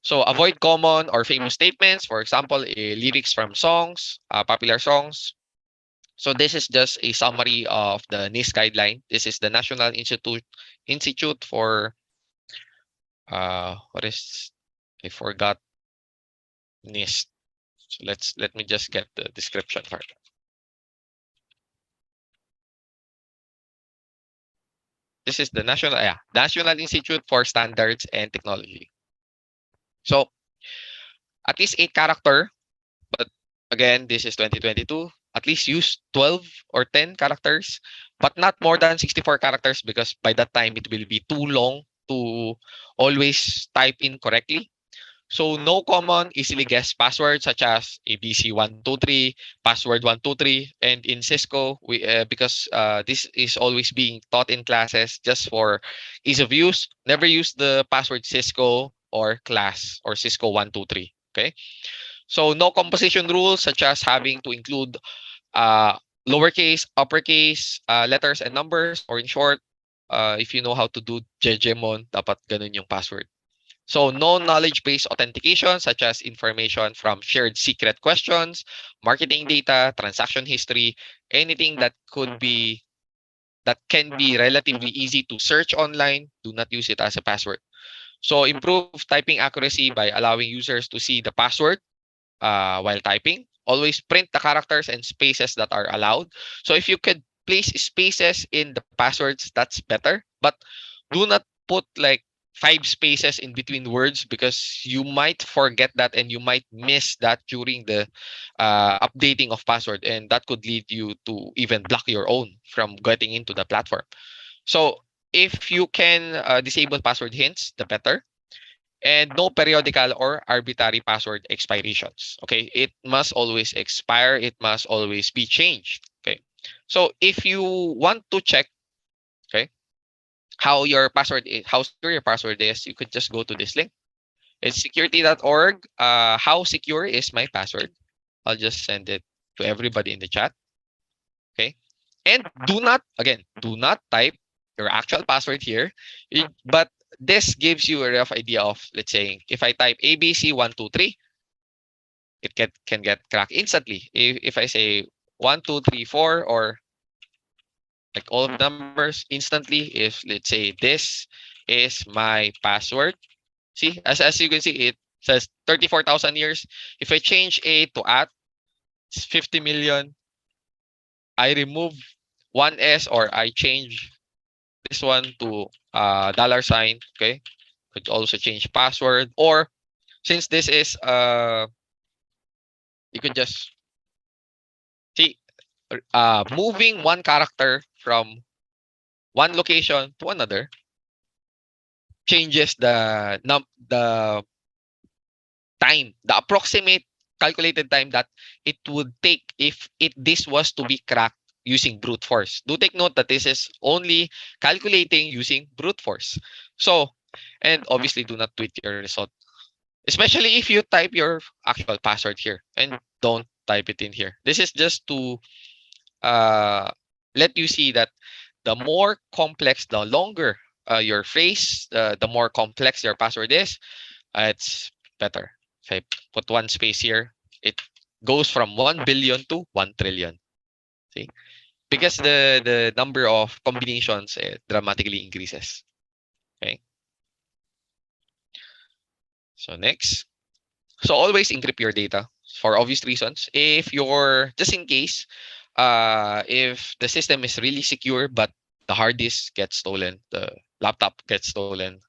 So avoid common or famous statements. For example, lyrics from songs, popular songs. So this is just a summary of the NIST guideline. This is the National Institute for what is I forgot NIST. So let me just get the description part. This is the National Institute for Standards and Technology. So at least 8 character, but again, this is 2022. At least use 12 or 10 characters, but not more than 64 characters because by that time it will be too long to always type in correctly. So no common easily guessed passwords such as ABC123, password123, and in Cisco, because this is always being taught in classes just for ease of use. Never use the password Cisco or class or Cisco123. Okay. So no composition rules such as having to include uh, lowercase, uppercase, letters and numbers, or in short, if you know how to do Jejemon, dapat ganun yung password. So no knowledge-based authentication such as information from shared secret questions, marketing data, transaction history, anything that can be relatively easy to search online, do not use it as a password. So improve typing accuracy by allowing users to see the password while typing. Always print the characters and spaces that are allowed. So if you could place spaces in the passwords, that's better. But do not put like 5 spaces in between words, because you might forget that and you might miss that during the updating of password, and that could lead you to even block your own from getting into the platform. So if you can disable password hints, the better. And no periodical or arbitrary password expirations. Okay, it must always expire, it must always be changed. Okay, so if you want to check, okay, how secure your password is, you could just go to this link. It's security.org. How secure is my password? I'll just send it to everybody in the chat. Okay, and do not type your actual password here. But this gives you a rough idea of, let's say, if I type ABC123, it can get cracked instantly. If I say 1234, or like all of the numbers instantly, if let's say this is my password, see, as you can see, it says 34,000 years. If I change A to at, it's 50 million. I remove one S, or I change this one to $sign. Okay, could also change password, or since this is you could just see, moving one character from one location to another changes the time, the approximate calculated time that it would take if this was to be cracked using brute force. Do take note that this is only calculating using brute force. So, and obviously do not tweet your result, especially if you type your actual password here, and don't type it in here. This is just to uh, let you see that the more complex, the longer your phrase, the more complex your password is, it's better. If I put one space here, it goes from 1 billion to 1 trillion. See? Because the number of combinations dramatically increases. Okay. So next. So always encrypt your data for obvious reasons. If you're, just in case, if the system is really secure, but the hard disk gets stolen, the laptop gets stolen,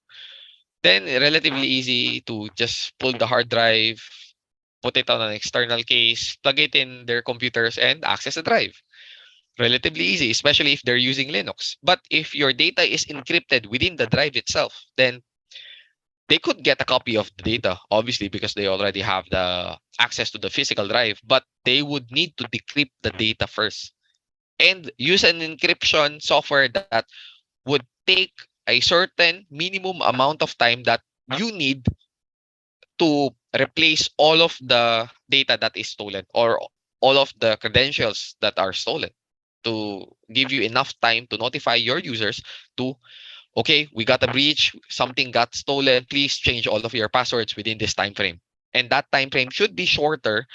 then relatively easy to just pull the hard drive, put it on an external case, plug it in their computers, and access the drive. Relatively easy, especially if they're using Linux. But if your data is encrypted within the drive itself, then they could get a copy of the data, obviously, because they already have the access to the physical drive, but they would need to decrypt the data first and use an encryption software that would take a certain minimum amount of time that you need to replace all of the data that is stolen, or all of the credentials that are stolen, to give you enough time to notify your users to, okay, we got a breach, something got stolen, please change all of your passwords within this time frame. And that time frame should be shorter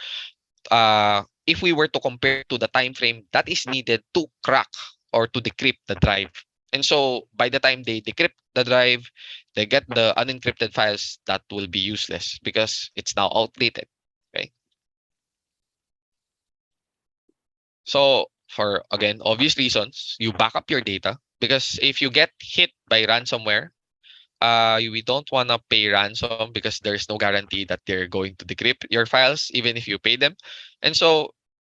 if we were to compare to the time frame that is needed to crack or to decrypt the drive. And so by the time they decrypt the drive, they get the unencrypted files that will be useless because it's now outdated. Okay. So for, again, obvious reasons, you back up your data, because if you get hit by ransomware, we don't want to pay ransom because there's no guarantee that they're going to decrypt your files even if you pay them. And so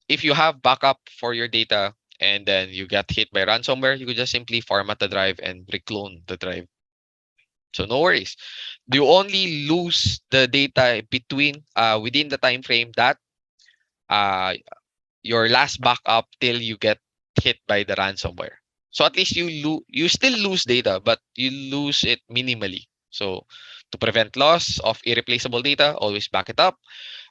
if you have backup for your data and then you get hit by ransomware, you could just simply format the drive and reclone the drive. So no worries. You only lose the data between within the time frame that uh, your last backup till you get hit by the ransomware. So at least you still lose data, but you lose it minimally. So to prevent loss of irreplaceable data, always back it up.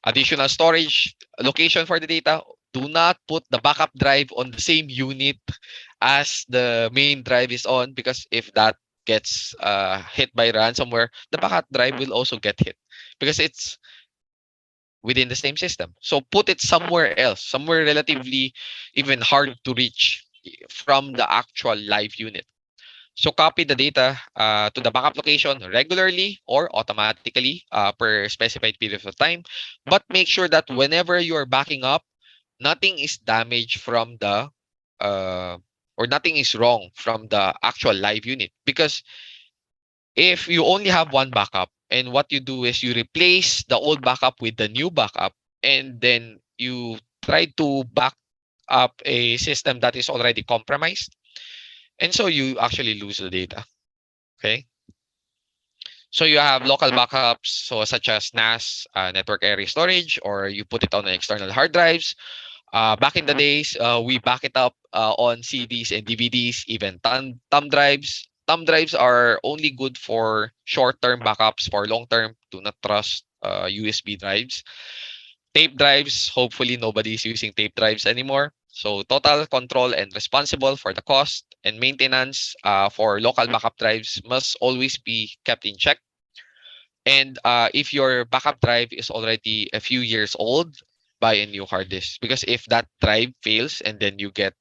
Additional storage location for the data. Do not put the backup drive on the same unit as the main drive is on, because if that gets hit by ransomware, the backup drive will also get hit because it's within the same system. So put it somewhere else, somewhere relatively even hard to reach from the actual live unit. So copy the data to the backup location regularly or automatically per specified period of time. But make sure that whenever you're backing up, nothing is damaged from the uh, or nothing is wrong from the actual live unit. Because if you only have one backup and what you do is you replace the old backup with the new backup, and then you try to back up a system that is already compromised, and so you actually lose the data. Okay. So you have local backups, so such as NAS, network area storage, or you put it on external hard drives. Back in the days, we back it up on CDs and DVDs, even thumb drives. Thumb drives are only good for short-term backups. For long-term, do not trust USB drives. Tape drives, hopefully nobody's using tape drives anymore. So total control and responsible for the cost and maintenance for local backup drives must always be kept in check. And if your backup drive is already a few years old, buy a new hard disk. Because if that drive fails and then you get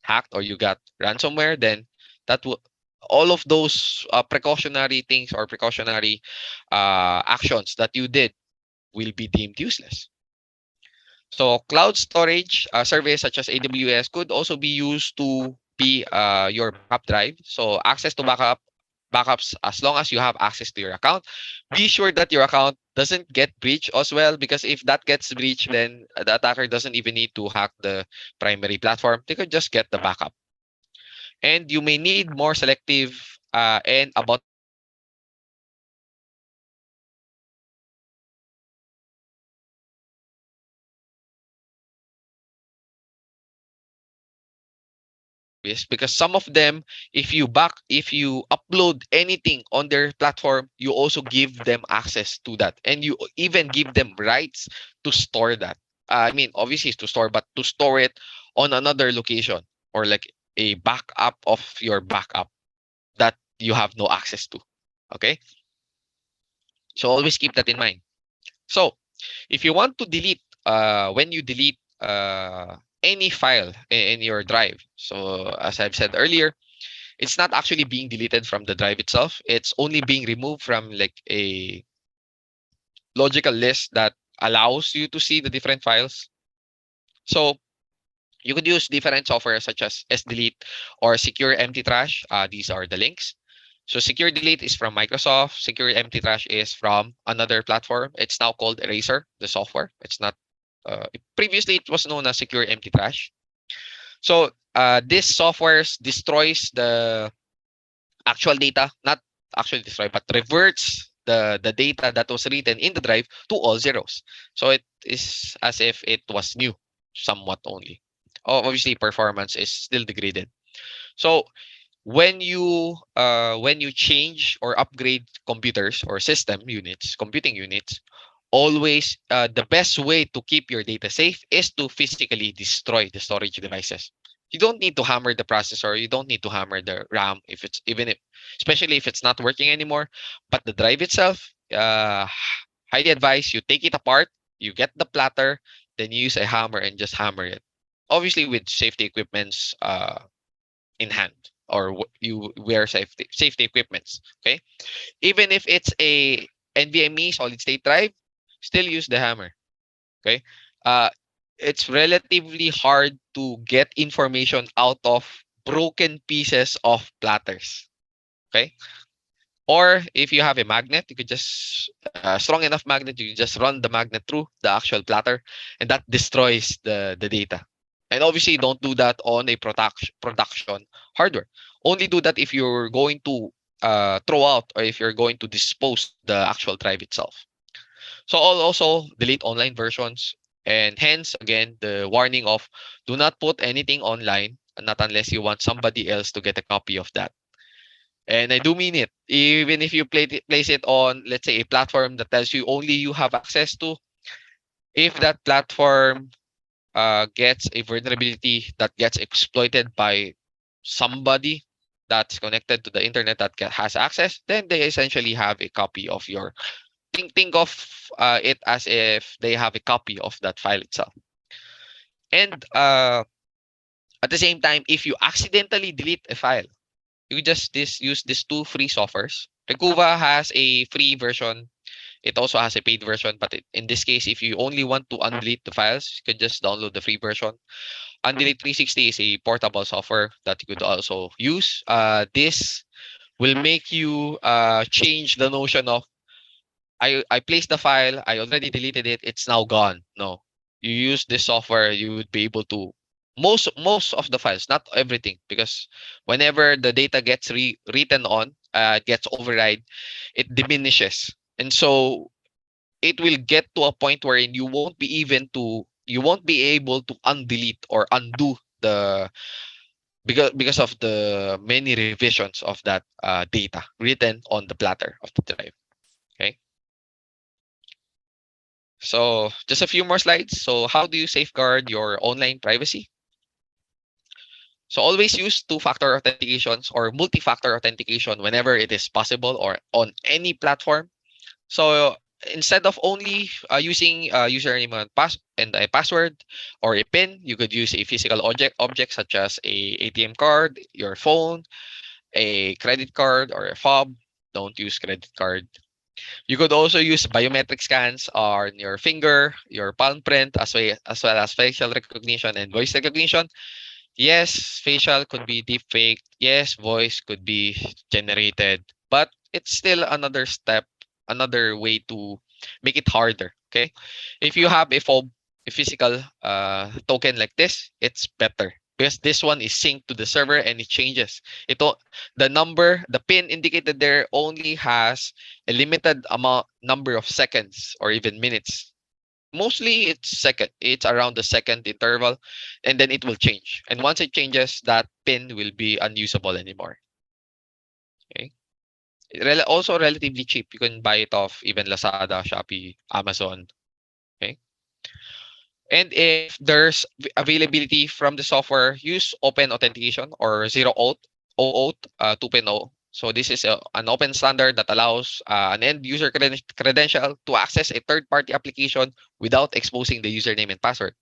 hacked or you got ransomware, then that will all of those precautionary things or precautionary actions that you did will be deemed useless. So cloud storage service such as AWS could also be used to be your backup drive. So access to backups as long as you have access to your account. Be sure that your account doesn't get breached as well, because if that gets breached, then the attacker doesn't even need to hack the primary platform. They could just get the backup. And you may need more selective and about service, because some of them, if you upload anything on their platform, you also give them access to that, and you even give them rights to store that. I mean, obviously it's to store, but to store it on another location, or like a backup of your backup that you have no access to. Okay, so always keep that in mind. So if you want to delete, when you delete any file in your drive, so as I've said earlier, it's not actually being deleted from the drive itself. It's only being removed from like a logical list that allows you to see the different files. So you could use different software such as sdelete or secure empty trash. These are the links. So secure delete is from Microsoft. Secure empty trash is from another platform. It's now called Eraser, the software. It's not previously it was known as secure empty trash. So this software destroys the actual data, not actually destroy, but reverts the data that was written in the drive to all zeros. So it is as if it was new, somewhat only. Obviously, performance is still degraded. So when you change or upgrade computers or system units, computing units, always the best way to keep your data safe is to physically destroy the storage devices. You don't need to hammer the processor, you don't need to hammer the RAM if it's even if especially if it's not working anymore. But the drive itself, highly advise you take it apart, you get the platter, then you use a hammer and just hammer it. Obviously with safety equipments in hand, or you wear safety equipments. Okay, even if it's a NVMe solid state drive, still use the hammer. Okay, uh, it's relatively hard to get information out of broken pieces of platters. Okay, or if you have a magnet, you could just strong enough magnet, you just run the magnet through the actual platter, and that destroys the data. And obviously, don't do that on a production hardware. Only do that if you're going to throw out, or if you're going to dispose the actual drive itself. So I'll also delete online versions, and hence again the warning of do not put anything online, not unless you want somebody else to get a copy of that. And I do mean it. Even if you place it on, let's say, a platform that tells you only you have access to, if that platform gets a vulnerability that gets exploited by somebody that's connected to the internet that has access, then they essentially have a copy of your. Think of it as if they have a copy of that file itself. And at the same time, if you accidentally delete a file, You just use these two free softwares. Recuva has a free version. It also has a paid version, but in this case, if you only want to undelete the files, you can just download the free version. Undelete 360 is a portable software that you could also use. This will make you change the notion of I placed the file, I already deleted it, it's now gone. No. You use this software, you would be able to most of the files, not everything, because whenever the data gets written on, gets override, it diminishes. And so it will get to a point wherein you won't be able to undelete or undo the because of the many revisions of that data written on the platter of the drive. Okay. So just a few more slides. So how do you safeguard your online privacy? So always use two-factor authentications or multi-factor authentication whenever it is possible or on any platform. So instead of only using username and a password or a PIN, you could use a physical object such as a ATM card, your phone, a credit card, or a fob. Don't use credit card. You could also use biometric scans on your finger, your palm print, as well as facial recognition and voice recognition. Yes, facial could be deep fake. Yes, voice could be generated, but it's still another step, another way to make it harder. Okay, if you have a fob, a physical token like this, it's better because this one is synced to the server and it changes. The number, the pin indicated there only has a limited number of seconds or even minutes. Mostly it's around the second interval, and then it will change, and once it changes, that pin will be unusable anymore. Okay. Also relatively cheap. You can buy it off even Lazada, Shopee, Amazon. Okay. And if there's availability from the software, use open authentication or zero auth, OAuth 2.0. So this is an open standard that allows an end user credential to access a third-party application without exposing the username and password.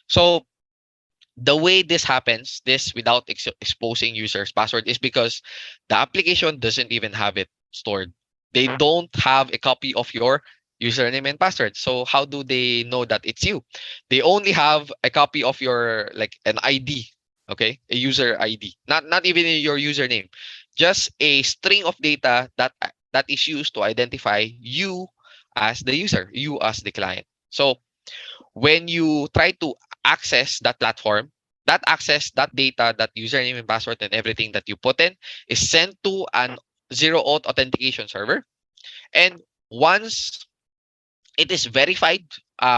So the way this happens, this without exposing users' password, is because the application doesn't even have it stored. They don't have a copy of your username and password. So how do they know that it's you? They only have a copy of your like an ID, okay, a user ID, not even your username, just a string of data that is used to identify you as the user, you as the client. So when you try to access that platform, that data, that username and password and everything that you put in is sent to an zero auth authentication server. And once it is verified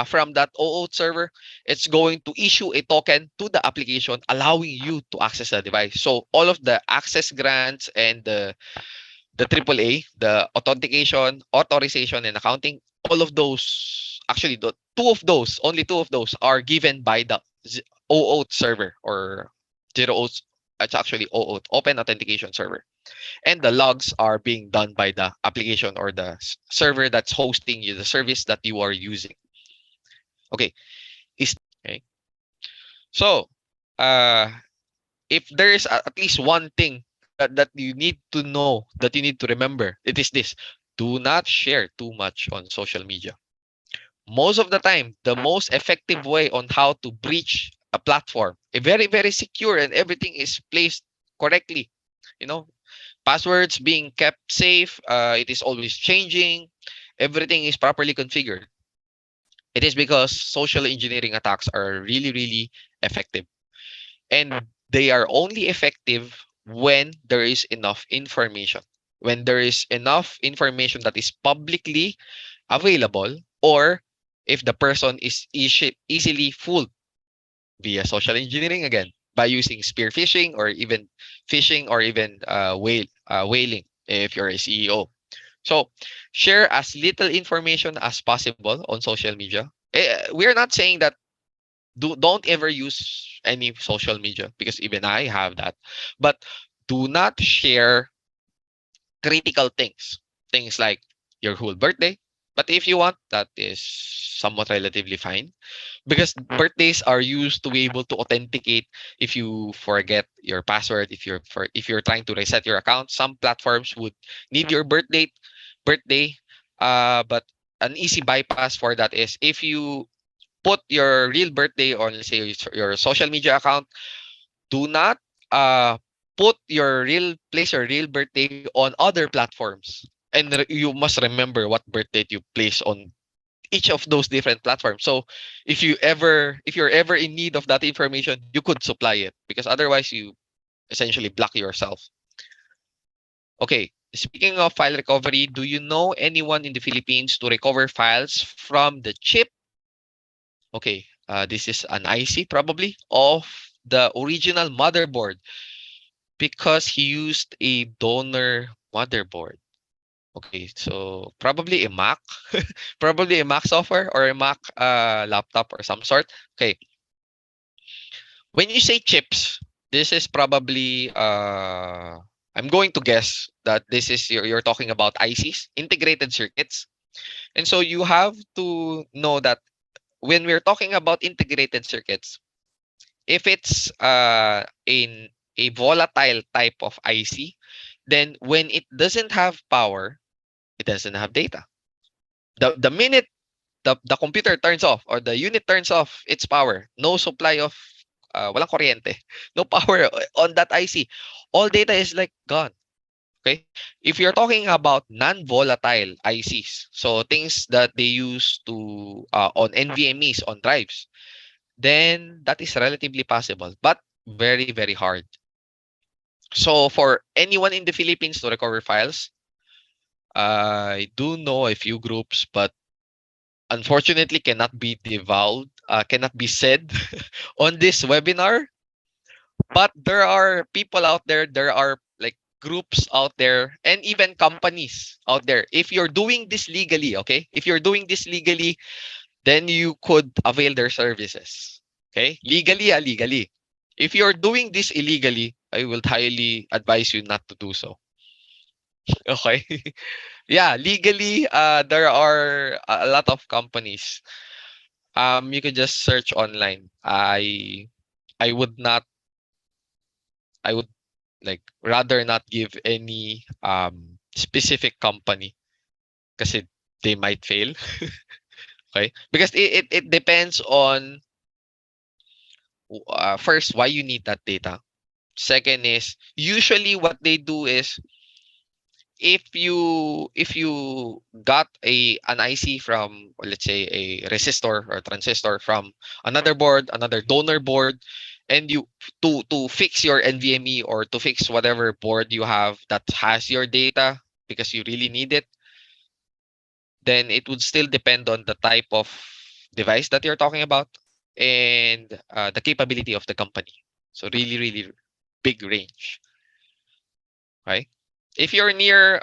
from that OAuth server, it's going to issue a token to the application allowing you to access the device. So all of the access grants and the AAA, the authentication, authorization, and accounting, all of those, actually, the only two of those are given by the OAuth server or zero auth. It's actually OAuth, Open Authentication Server. And the logs are being done by the application or the server that's hosting you, the service that you are using. Okay. Is okay. So, uh, if there is at least one thing that you need to know, that you need to remember, it is this: do not share too much on social media. Most of the time, the most effective way on how to breach a platform, a very, very secure and everything is placed correctly, you know, passwords being kept safe, it is always changing, everything is properly configured. It is because social engineering attacks are really, really effective. And they are only effective when there is enough information. When there is enough information that is publicly available, or if the person is easily fooled via social engineering again by using spear phishing, or even whaling if you're a CEO. So share as little information as possible on social media. We are not saying that don't ever use any social media, because even I have that. But do not share critical things. Things like your whole birthday, But if you want, that is somewhat relatively fine because birthdays are used to be able to authenticate if you forget your password, if you're trying to reset your account. Some platforms would need your birthday. But an easy bypass for that is if you put your real birthday on, let's say, your social media account, do not put your real birthday on other platforms. And you must remember what birthday you place on each of those different platforms. So if you're ever in need of that information, you could supply it because otherwise you essentially block yourself. Okay. Speaking of file recovery, do you know anyone in the Philippines to recover files from the chip? Okay. This is an IC probably of the original motherboard because he used a donor motherboard. Okay, so probably a Mac, probably a Mac software or a Mac laptop or some sort. Okay, when you say chips, this is probably I'm going to guess that this is you're talking about ICs, integrated circuits. And so you have to know that when we're talking about integrated circuits, if it's in a volatile type of IC, then when it doesn't have power, it doesn't have data. The minute the computer turns off or the unit turns off its power, no supply of walang kuryente, no power on that IC, all data is like gone. Okay, if you're talking about non-volatile ICs, so things that they use to on NVMe's on drives, then that is relatively possible, but very very hard. So for anyone in the Philippines to recover files, I do know a few groups, but unfortunately cannot be divulged, cannot be said on this webinar. But there are people out there, there are like groups out there, and even companies out there. If you're doing this legally, okay? If you're doing this legally, then you could avail their services. Okay? Legally, legally. If you're doing this illegally, I will highly advise you not to do so. Okay? Yeah, legally, there are a lot of companies. You could just search online. I would not I would like rather not give any specific company kasi they might fail. Okay? Because it depends on first why you need that data. Second is usually what they do is if you got an IC from, or let's say, a resistor or transistor from another board, another donor board, and you to fix your NVMe or to fix whatever board you have that has your data because you really need it, then it would still depend on the type of device that you're talking about and the capability of the company. So really really big range. Okay, if you're near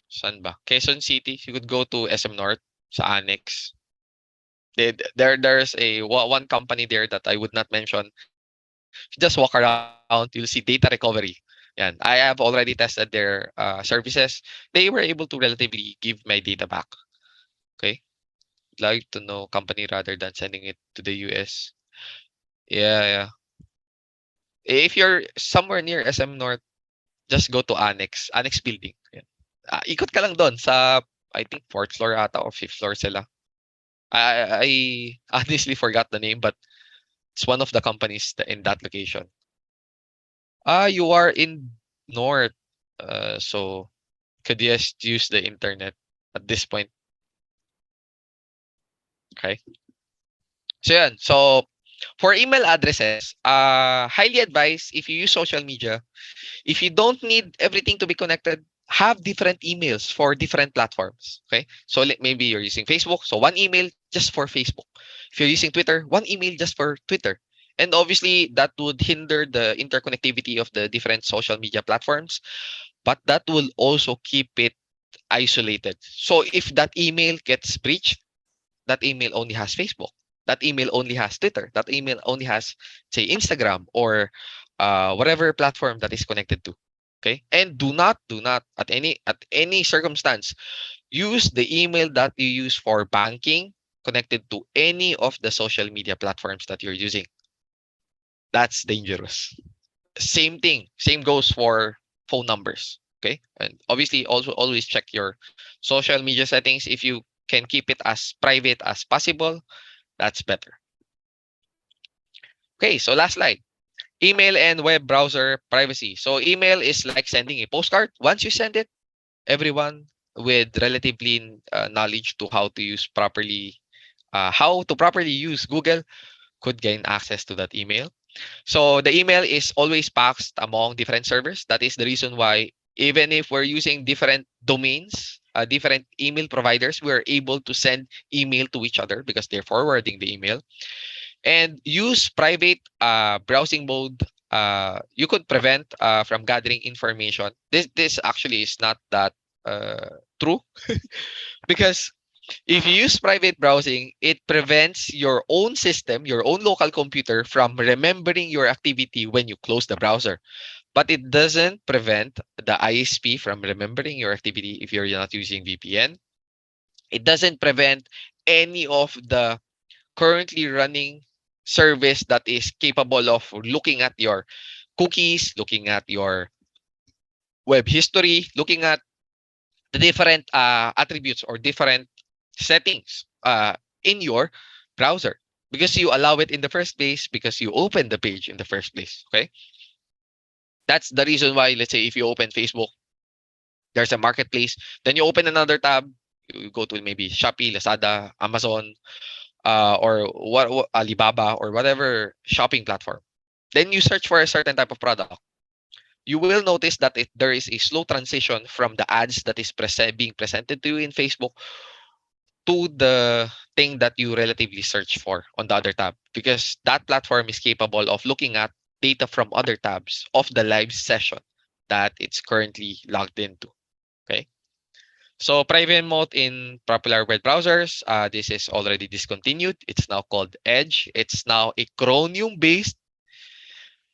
saan ba? Quezon City, you could go to SM North sa Annex. There's one company there that I would not mention. Just walk around, you'll see data recovery. Yan. I have already tested their services. They were able to relatively give my data back. Okay? Like to know company rather than sending it to the US. Yeah, yeah. If you're somewhere near SM North, just go to Annex. Annex building. Yan. Ikot ka lang doon sa, I think, 4th floor ata or 5th floor sila. I honestly forgot the name, but it's one of the companies in that location. You are in North, so could just use the internet at this point. Okay. So yan. So for email addresses, highly advised if you use social media, if you don't need everything to be connected, have different emails for different platforms. Okay. So maybe you're using Facebook, so one email just for Facebook. If you're using Twitter, one email just for Twitter. And obviously that would hinder the interconnectivity of the different social media platforms, but that will also keep it isolated. So if that email gets breached, that email only has Facebook. That email only has Twitter. That email only has, say, Instagram or whatever platform that is connected to. Okay, and do not at any circumstance use the email that you use for banking connected to any of the social media platforms that you're using. That's dangerous. Same thing, same goes for phone numbers. Okay, and obviously also always check your social media settings. If you can keep it as private as possible, that's better. Okay, so last slide. Email and web browser privacy. So email is like sending a postcard. Once you send it, everyone with relatively knowledge to how to properly use Google could gain access to that email. So the email is always passed among different servers. That is the reason why even if we're using different domains, different email providers, we're able to send email to each other because they're forwarding the email. And use private browsing mode. You could prevent from gathering information. This actually is not that true because if you use private browsing, it prevents your own system, your own local computer from remembering your activity when you close the browser. But it doesn't prevent the ISP from remembering your activity if you're not using VPN. It doesn't prevent any of the currently running service that is capable of looking at your cookies, looking at your web history, looking at the different attributes or different settings in your browser because you allow it in the first place, because you open the page in the first place. Okay, that's the reason why, let's say if you open Facebook, there's a marketplace, then you open another tab, you go to maybe Shopee, Lazada, Amazon, or what Alibaba or whatever shopping platform. Then you search for a certain type of product. You will notice that there is a slow transition from the ads that is being presented to you in Facebook to the thing that you relatively search for on the other tab, because that platform is capable of looking at data from other tabs of the live session that it's currently logged into. Okay. So private mode in popular web browsers, this is already discontinued. It's now called Edge. It's now a Chromium-based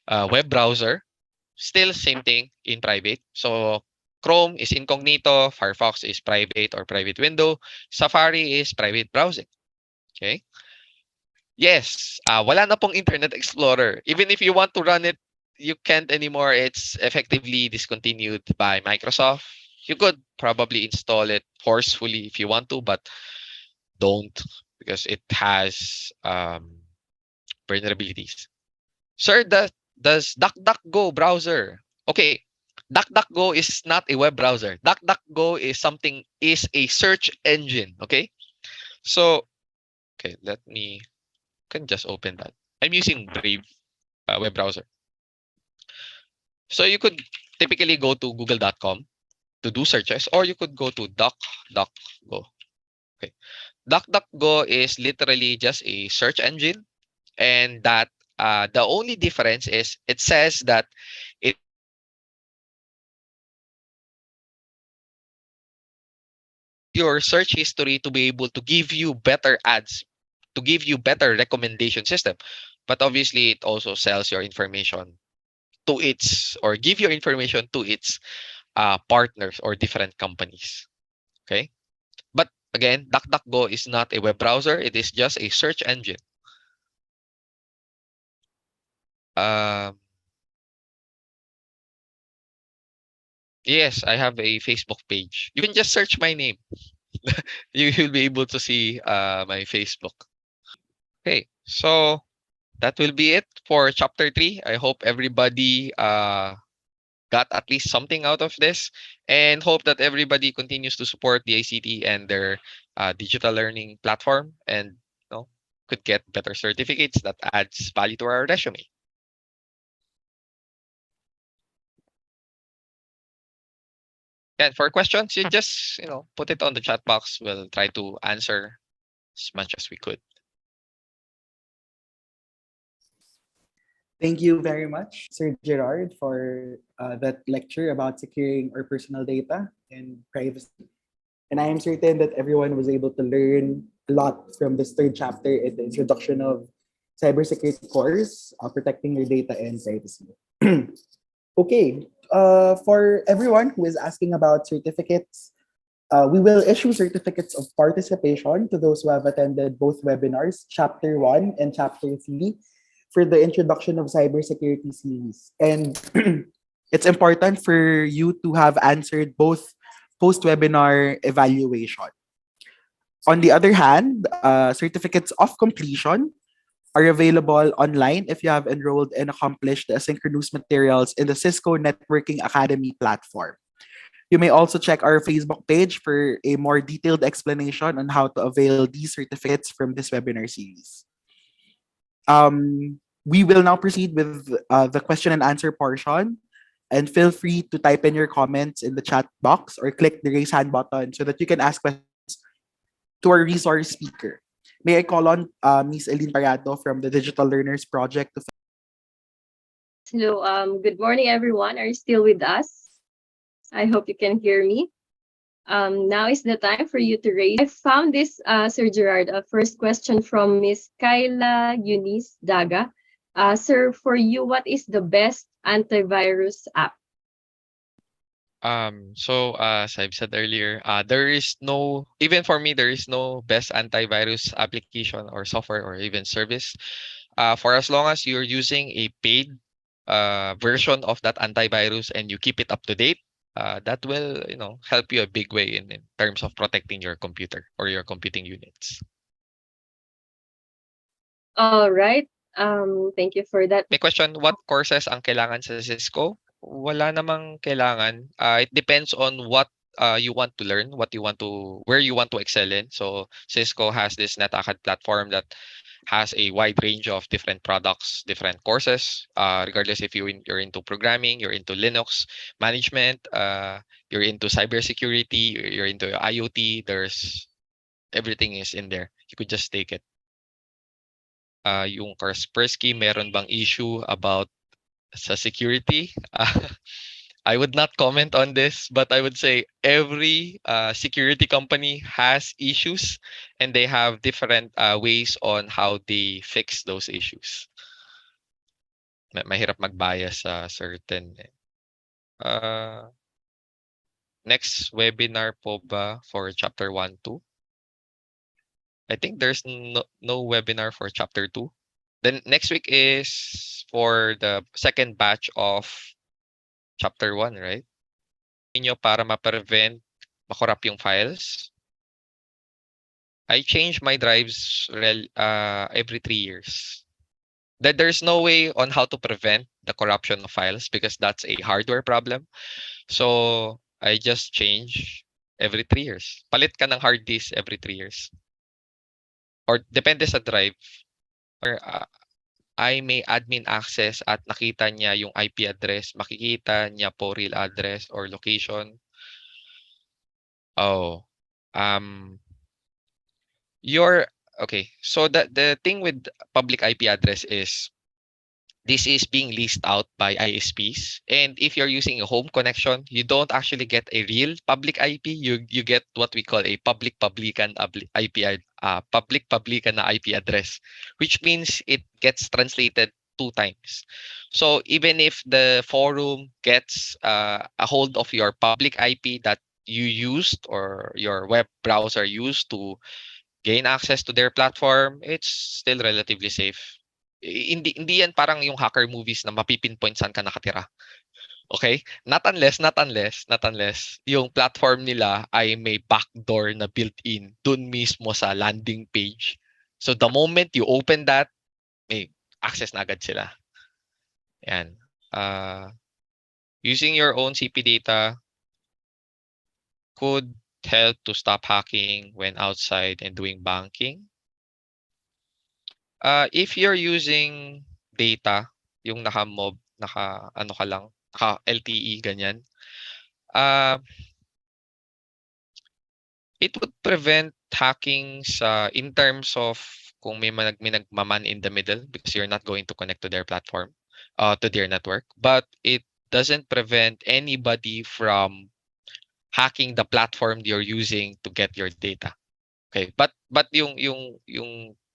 web browser. Still same thing in private. So Chrome is incognito, Firefox is private or private window, Safari is private browsing. Okay. Yes, wala na pong Internet Explorer. Even if you want to run it, you can't anymore. It's effectively discontinued by Microsoft. You could probably install it forcefully if you want to, but don't, because it has vulnerabilities. Sir, does DuckDuckGo browser? Okay, DuckDuckGo is not a web browser. DuckDuckGo is a search engine. Okay, so okay, let me can just open that. I'm using Brave web browser. So you could typically go to google.com to do searches, or you could go to DuckDuckGo. Okay, DuckDuckGo is literally just a search engine, and that the only difference is it says that it your search history to be able to give you better ads, to give you better recommendation system. But obviously, it also sells your information to its or give your information to its partners or different companies. Okay, but again, DuckDuckGo is not a web browser; it is just a search engine. Um, yes, I have a Facebook page. You can just search my name. You will be able to see my Facebook. Okay, so that will be it for chapter 3. I hope everybody got at least something out of this, and hope that everybody continues to support the ICT and their digital learning platform, and could get better certificates that adds value to our resume. And for questions, you just put it on the chat box. We'll try to answer as much as we could. Thank you very much, Sir Gerard, for that lecture about securing our personal data and privacy. And I am certain that everyone was able to learn a lot from this third chapter in the introduction of cybersecurity course, protecting your data and privacy. Okay, For everyone who is asking about certificates, we will issue certificates of participation to those who have attended both webinars, Chapter 1 and Chapter 3, for the Introduction of Cybersecurity series. And it's important for you to have answered both post-webinar evaluation. On the other hand, certificates of completion are available online if you have enrolled and accomplished the asynchronous materials in the Cisco Networking Academy platform. You may also check our Facebook page for a more detailed explanation on how to avail these certificates from this webinar series. We will now proceed with the question and answer portion. And feel free to type in your comments in the chat box or click the raise hand button so that you can ask questions to our resource speaker. May I call on Ms. Eileen Parado from the Digital Learners Project to Hello, good morning, everyone. Are you still with us? I hope you can hear me. Now is the time for you to raise. I found this, Sir Gerard, first question from Miss Kyla Eunice Daga. Sir, for you, what is the best antivirus app? As I've said earlier, there is no, even for me, there is no best antivirus application or software or even service. For as long as you're using a paid version of that antivirus and you keep it up to date, that will, help you a big way in terms of protecting your computer or your computing units. All right. Thank you for that. May question, what courses ang kailangan sa Cisco? Wala namang kailangan. It depends on what you want to learn, where you want to excel in. So Cisco has this NetAcad platform that has a wide range of different products, different courses, regardless if you're into programming, you're into Linux management, you're into cybersecurity, you're into IoT, everything is in there. You could just take it. Yung Kaspersky, meron bang issue about sa security? I would not comment on this, but I would say every security company has issues and they have different ways on how they fix those issues. Mahirap mag-bias sa certain. Next webinar po ba for chapter 1, 2? I think there's no webinar for chapter 2. Then next week is for the second batch of chapter 1, right? Inyo para ma-prevent makorrupt yung files. I change my drives every 3 years. There's no way on how to prevent the corruption of files because that's a hardware problem. So I just change every 3 years. Palit ka ng hard disk every 3 years. Or depende sa drive. Or I may admin access at nakita niya yung IP address, makikita niya po real address or location. Oh, okay. So the thing with public IP address is this is being leased out by ISPs, and if you're using a home connection, you don't actually get a real public IP. You get what we call a public-publican IP, public-publican na IP address, which means it gets translated 2 times. So even if the forum gets a hold of your public IP that you used or your web browser used to gain access to their platform, it's still relatively safe. Hindi yan parang yung hacker movies na mapipinpoint saan ka nakatira. Okay? Not unless yung platform nila ay may backdoor na built-in dun mismo sa landing page. So the moment you open that, may access na agad sila. Yan. Using your own CP data could help to stop hacking when outside and doing banking. If you're using data, yung naka-mob, naka-ano ka lang, naka-LTE, ganyan, it would prevent hacking in terms of kung may nagmaman in the middle because you're not going to connect to their platform, to their network. But it doesn't prevent anybody from hacking the platform you're using to get your data. Okay, but yung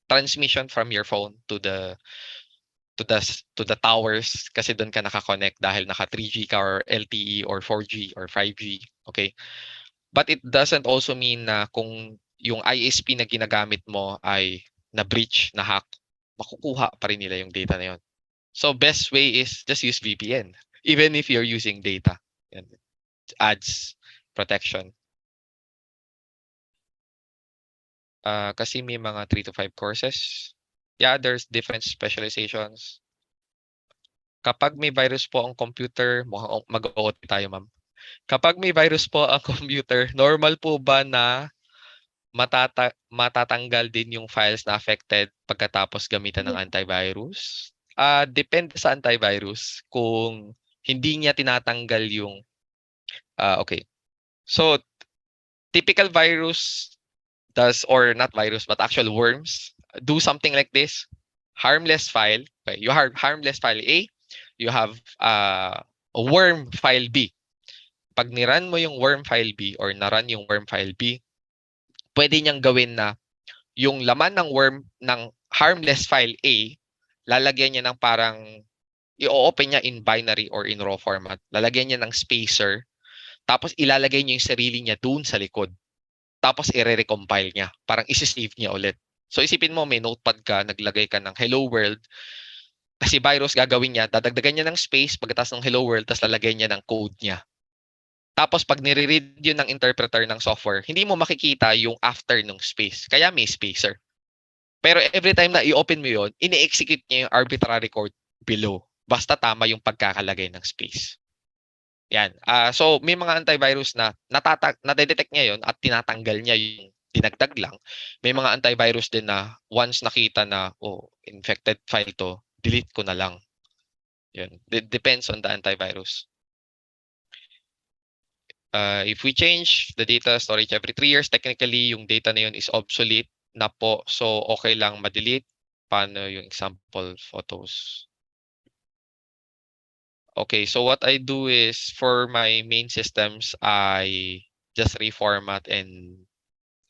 transmission from your phone to the to the towers kasi doon ka naka-connect dahil naka 3G ka or LTE or 4G or 5G. Okay? But it doesn't also mean na kung yung ISP na ginagamit mo ay na-breach, na-hack, makukuha pa rin nila yung data na yun. So best way is just use VPN even if you're using data. Yan. Adds protection. Kasi may mga 3 to 5 courses. Yeah, there's different specializations. Kapag may virus po ang computer, mag-OT tayo, ma'am. Kapag may virus po ang computer, normal po ba na matatanggal din yung files na affected pagkatapos gamitan ng antivirus? Depende sa antivirus kung hindi niya tinatanggal yung okay. So typical virus does, or not virus but actual worms do something like this. Harmless file, okay, you have harmless file A, you have a worm file B. Pag ni-run mo yung worm file B or na-run yung worm file B, pwede niyang gawin na yung laman ng worm ng harmless file A, lalagyan niya ng parang i-open niya in binary or in raw format. Lalagyan niya ng spacer, tapos ilalagay niya yung sarili niya dun sa likod. Tapos i-recompile niya. Parang isi-save niya ulit. So isipin mo, may notepad ka, naglagay ka ng hello world, kasi virus gagawin niya, dadagdagan niya ng space pagkatapos ng hello world, tapos lalagay niya ng code niya. Tapos pag nire-read yun ng interpreter ng software, hindi mo makikita yung after ng space. Kaya may spacer. Pero every time na i-open mo yun, ini-execute niya yung arbitrary code below. Basta tama yung pagkakalagay ng space. Yan. So may mga antivirus na nadedetect niya yun at tinatanggal niya yung dinagdag lang. May mga antivirus din na once nakita na, infected file to, delete ko na lang. Yun. Depends on the antivirus. If we change the data storage every 3 years, technically yung data na yun is obsolete na po. So okay lang ma-delete. Paano yung example photos? Okay, so what I do is for my main systems, I just reformat and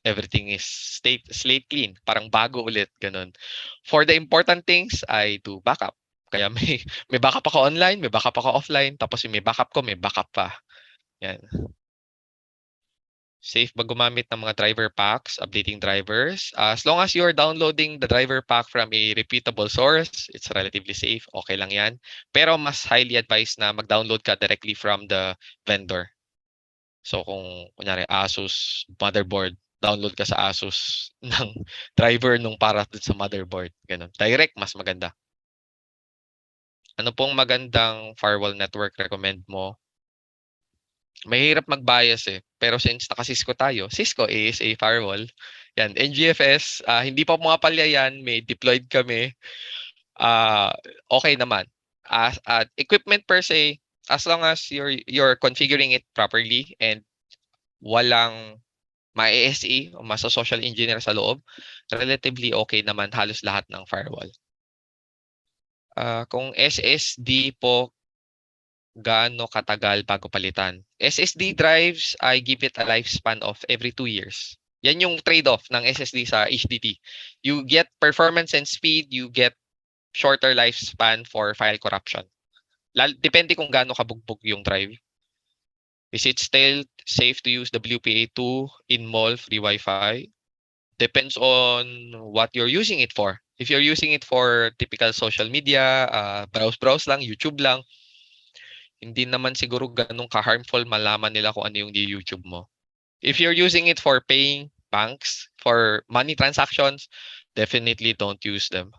everything is slate clean. Parang bago ulit, ganun. For the important things, I do backup. Kaya may backup ako online, may backup ako offline, tapos yung may backup ko, may backup pa. Yan. Safe ba gumamit ng mga driver packs, updating drivers? As long as you're downloading the driver pack from a reputable source, it's relatively safe. Okay lang yan. Pero mas highly advised na mag-download ka directly from the vendor. So kung kunyari Asus motherboard, download ka sa Asus ng driver nung para sa motherboard. Ganun. Direct, mas maganda. Ano pong magandang firewall network recommend mo? Mahirap mag-bias eh. Pero since naka-Cisco tayo, Cisco ASA firewall. Yan, NGFS, hindi pa pumapalya yan. May deployed kami. Okay naman. Equipment per se, as long as you're configuring it properly and walang ma-ASE o masa-social engineer sa loob, relatively okay naman halos lahat ng firewall. Kung SSD po, gaano katagal bago palitan? SSD drives, I give it a lifespan of every 2 years. Yan yung trade-off ng SSD sa HDD. You get performance and speed, you get shorter lifespan for file corruption. Depende kung gaano kabugbog yung drive. Is it still safe to use WPA2 in mall free Wi-Fi? Depends on what you're using it for. If you're using it for typical social media, browse lang, YouTube lang, hindi naman siguro ganun ka-harmful malaman nila kung ano yung di YouTube mo. If you're using it for paying banks, for money transactions, definitely don't use them.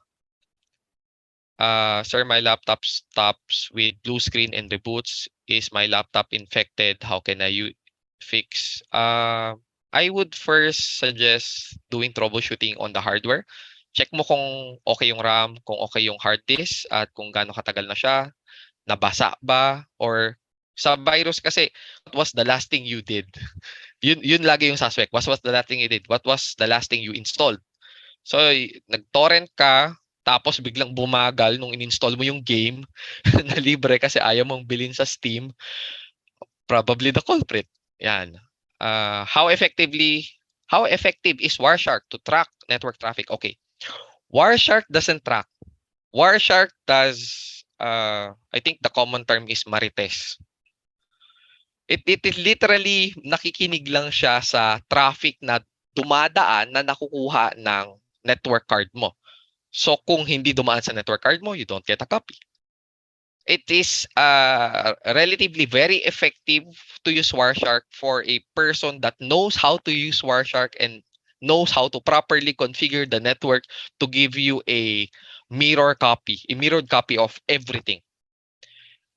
Sir, my laptop stops with blue screen and reboots. Is my laptop infected? How can I fix? I would first suggest doing troubleshooting on the hardware. Check mo kung okay yung RAM, kung okay yung hard disk, at kung gaano katagal na siya. Nabasa ba? Or sa virus kasi, what was the last thing you did? Yun lagi yung suspect. What was the last thing you did? What was the last thing you installed? So, nag-torrent ka, tapos biglang bumagal nung in-install mo yung game na libre kasi ayaw mong bilhin sa Steam, probably the culprit. Yan. How effective is Wireshark to track network traffic? Okay. Wireshark doesn't track. Wireshark does, I think the common term is marites. It is literally nakikinig lang siya sa traffic na dumadaan na nakukuha ng network card mo. So kung hindi dumaan sa network card mo, you don't get a copy. It is relatively very effective to use Wireshark for a person that knows how to use Wireshark and knows how to properly configure the network to give you a mirrored copy of everything.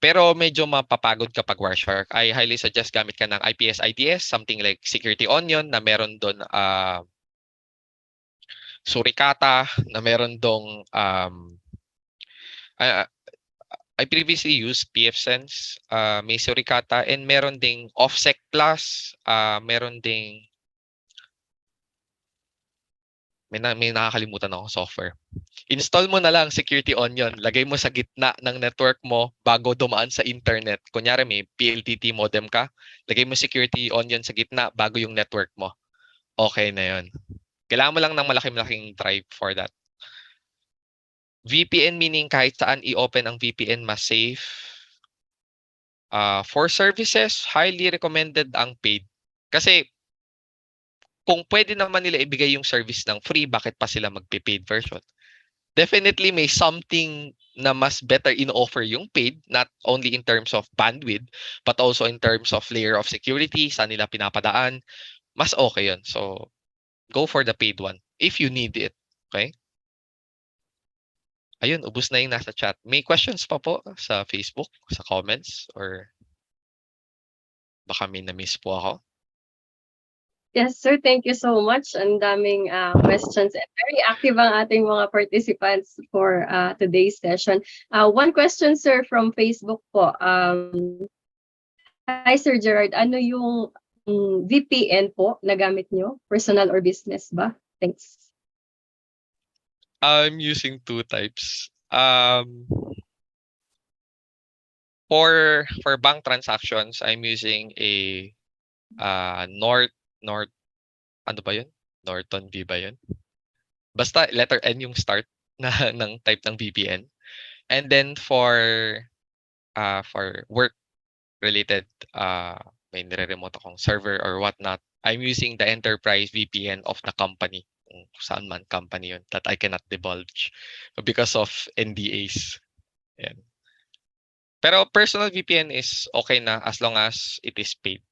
Pero medyo mapapagod kapag Wireshark. I highly suggest gamit ka ng IPS-IDS, something like Security Onion na meron doon surikata, na meron dong uh, I previously used pfSense, may surikata, and meron ding OffSec Plus, meron ding may nakakalimutan ako software. Install mo na lang Security Onion, lagay mo sa gitna ng network mo bago dumaan sa internet. Kunyari may PLDT modem ka, lagay mo Security Onion sa gitna bago yung network mo. Okay na yun. Kailangan mo lang ng malaking drive for that. VPN meaning kahit saan i-open ang VPN mas safe. For services, highly recommended ang paid. Kasi kung pwede naman nila ibigay yung service ng free, bakit pa sila magpe-paid version? Definitely may something na mas better in-offer yung paid, not only in terms of bandwidth, but also in terms of layer of security, saan nila pinapadaan. Mas okay yun. So, go for the paid one if you need it. Okay? Ayun, ubos na yung nasa chat. May questions pa po sa Facebook, sa comments, or baka may na-miss po ako? Yes, sir. Thank you so much. Ang daming questions and very active ang ating mga participants for today's session. One question, sir, from Facebook po. Hi, Sir Gerard. Ano yung VPN po na gamit nyo? Personal or business ba? Thanks. I'm using two types. For bank transactions, I'm using a North ano ba yun? Norton V ba yun? Basta letter N yung start na ng type ng VPN. And then for work related, may nire-remote akong server or whatnot, I'm using the enterprise VPN of the company. Kung saan man company yun that I cannot divulge because of NDAs. Yan. Pero personal VPN is okay na as long as it is paid.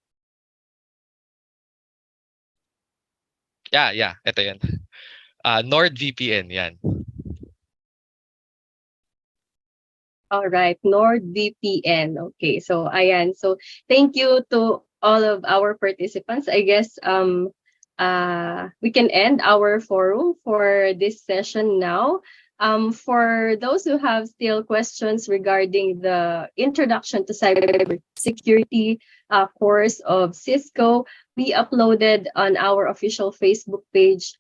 Yeah, ito yan. NordVPN, yan. All right, NordVPN. Okay, so ayan. So thank you to all of our participants. I guess we can end our forum for this session now. For those who have still questions regarding the introduction to cybersecurity course of Cisco, we uploaded on our official Facebook page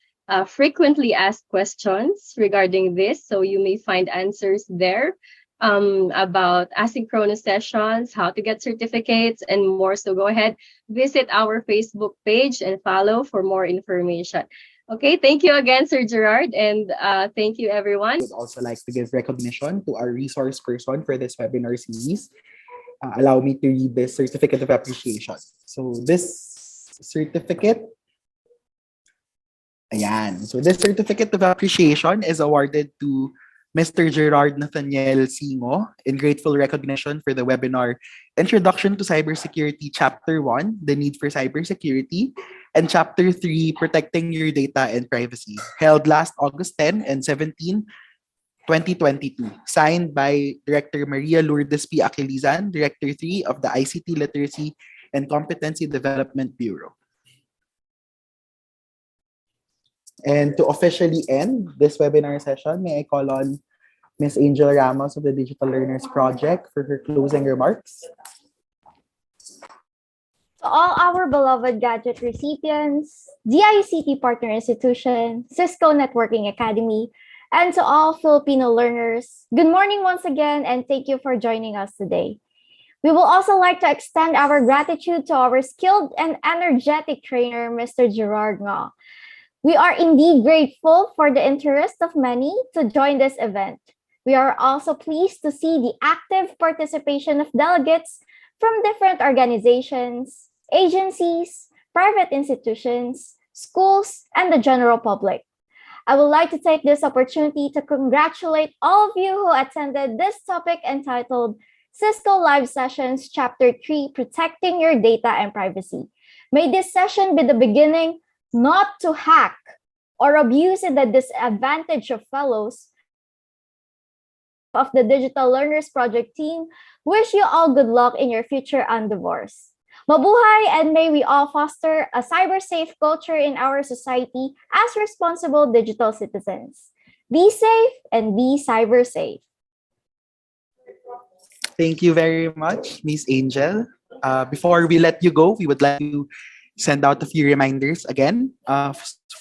frequently asked questions regarding this. So you may find answers there about asynchronous sessions, how to get certificates, and more. So go ahead, visit our Facebook page and follow for more information. Okay, thank you again, Sir Gerard, and thank you, everyone. I would also like to give recognition to our resource person for this webinar series. Allow me to read this certificate of appreciation. So this certificate, ayan. So this certificate of appreciation is awarded to Mr. Gerard Nathaniel Singo in grateful recognition for the webinar Introduction to Cybersecurity Chapter 1, The Need for Cybersecurity, and Chapter 3, Protecting Your Data and Privacy, held last August 10 and 17, 2022, signed by Director Maria Lourdes P. Aquilizan, Director 3 of the ICT Literacy and Competency Development Bureau. And to officially end this webinar session, may I call on Ms. Angel Ramos of the Digital Learners Project for her closing remarks. To all our beloved gadget recipients, DICT partner institution, Cisco Networking Academy, and to all Filipino learners, good morning once again and thank you for joining us today. We will also like to extend our gratitude to our skilled and energetic trainer, Mr. Gerard Ngo. We are indeed grateful for the interest of many to join this event. We are also pleased to see the active participation of delegates from different organizations, agencies, private institutions, schools, and the general public. I would like to take this opportunity to congratulate all of you who attended this topic entitled Cisco Live Sessions Chapter 3 Protecting Your Data and Privacy. May this session be the beginning not to hack or abuse the disadvantage of fellows of the Digital Learners Project team. Wish you all good luck in your future endeavors. Mabuhay, and may we all foster a cyber-safe culture in our society as responsible digital citizens. Be safe and be cyber-safe. Thank you very much, Miss Angel. Before we let you go, we would like to send out a few reminders again.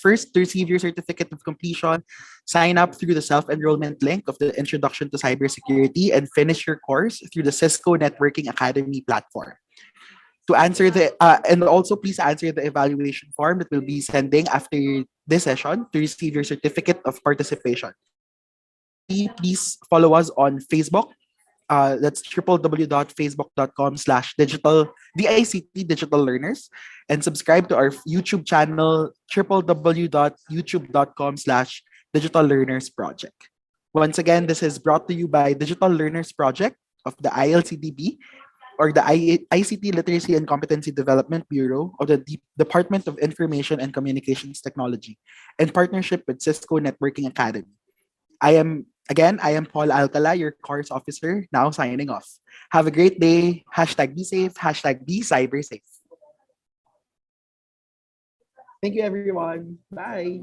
First, to receive your certificate of completion, sign up through the self-enrollment link of the Introduction to Cybersecurity and finish your course through the Cisco Networking Academy platform. To answer and also please answer the evaluation form that we'll be sending after this session to receive your certificate of participation. Please follow us on Facebook. That's www.facebook.com/digital DICT Digital Learners, and subscribe to our YouTube channel www.youtube.com/Digital Learners Project. Once again, this is brought to you by Digital Learners Project of the ILCDB, or the ICT Literacy and Competency Development Bureau of the Department of Information and Communications Technology, in partnership with Cisco Networking Academy. I am Paul Alcala, your course officer, now signing off. Have a great day. #be safe. #be cyber safe. Thank you, everyone. Bye.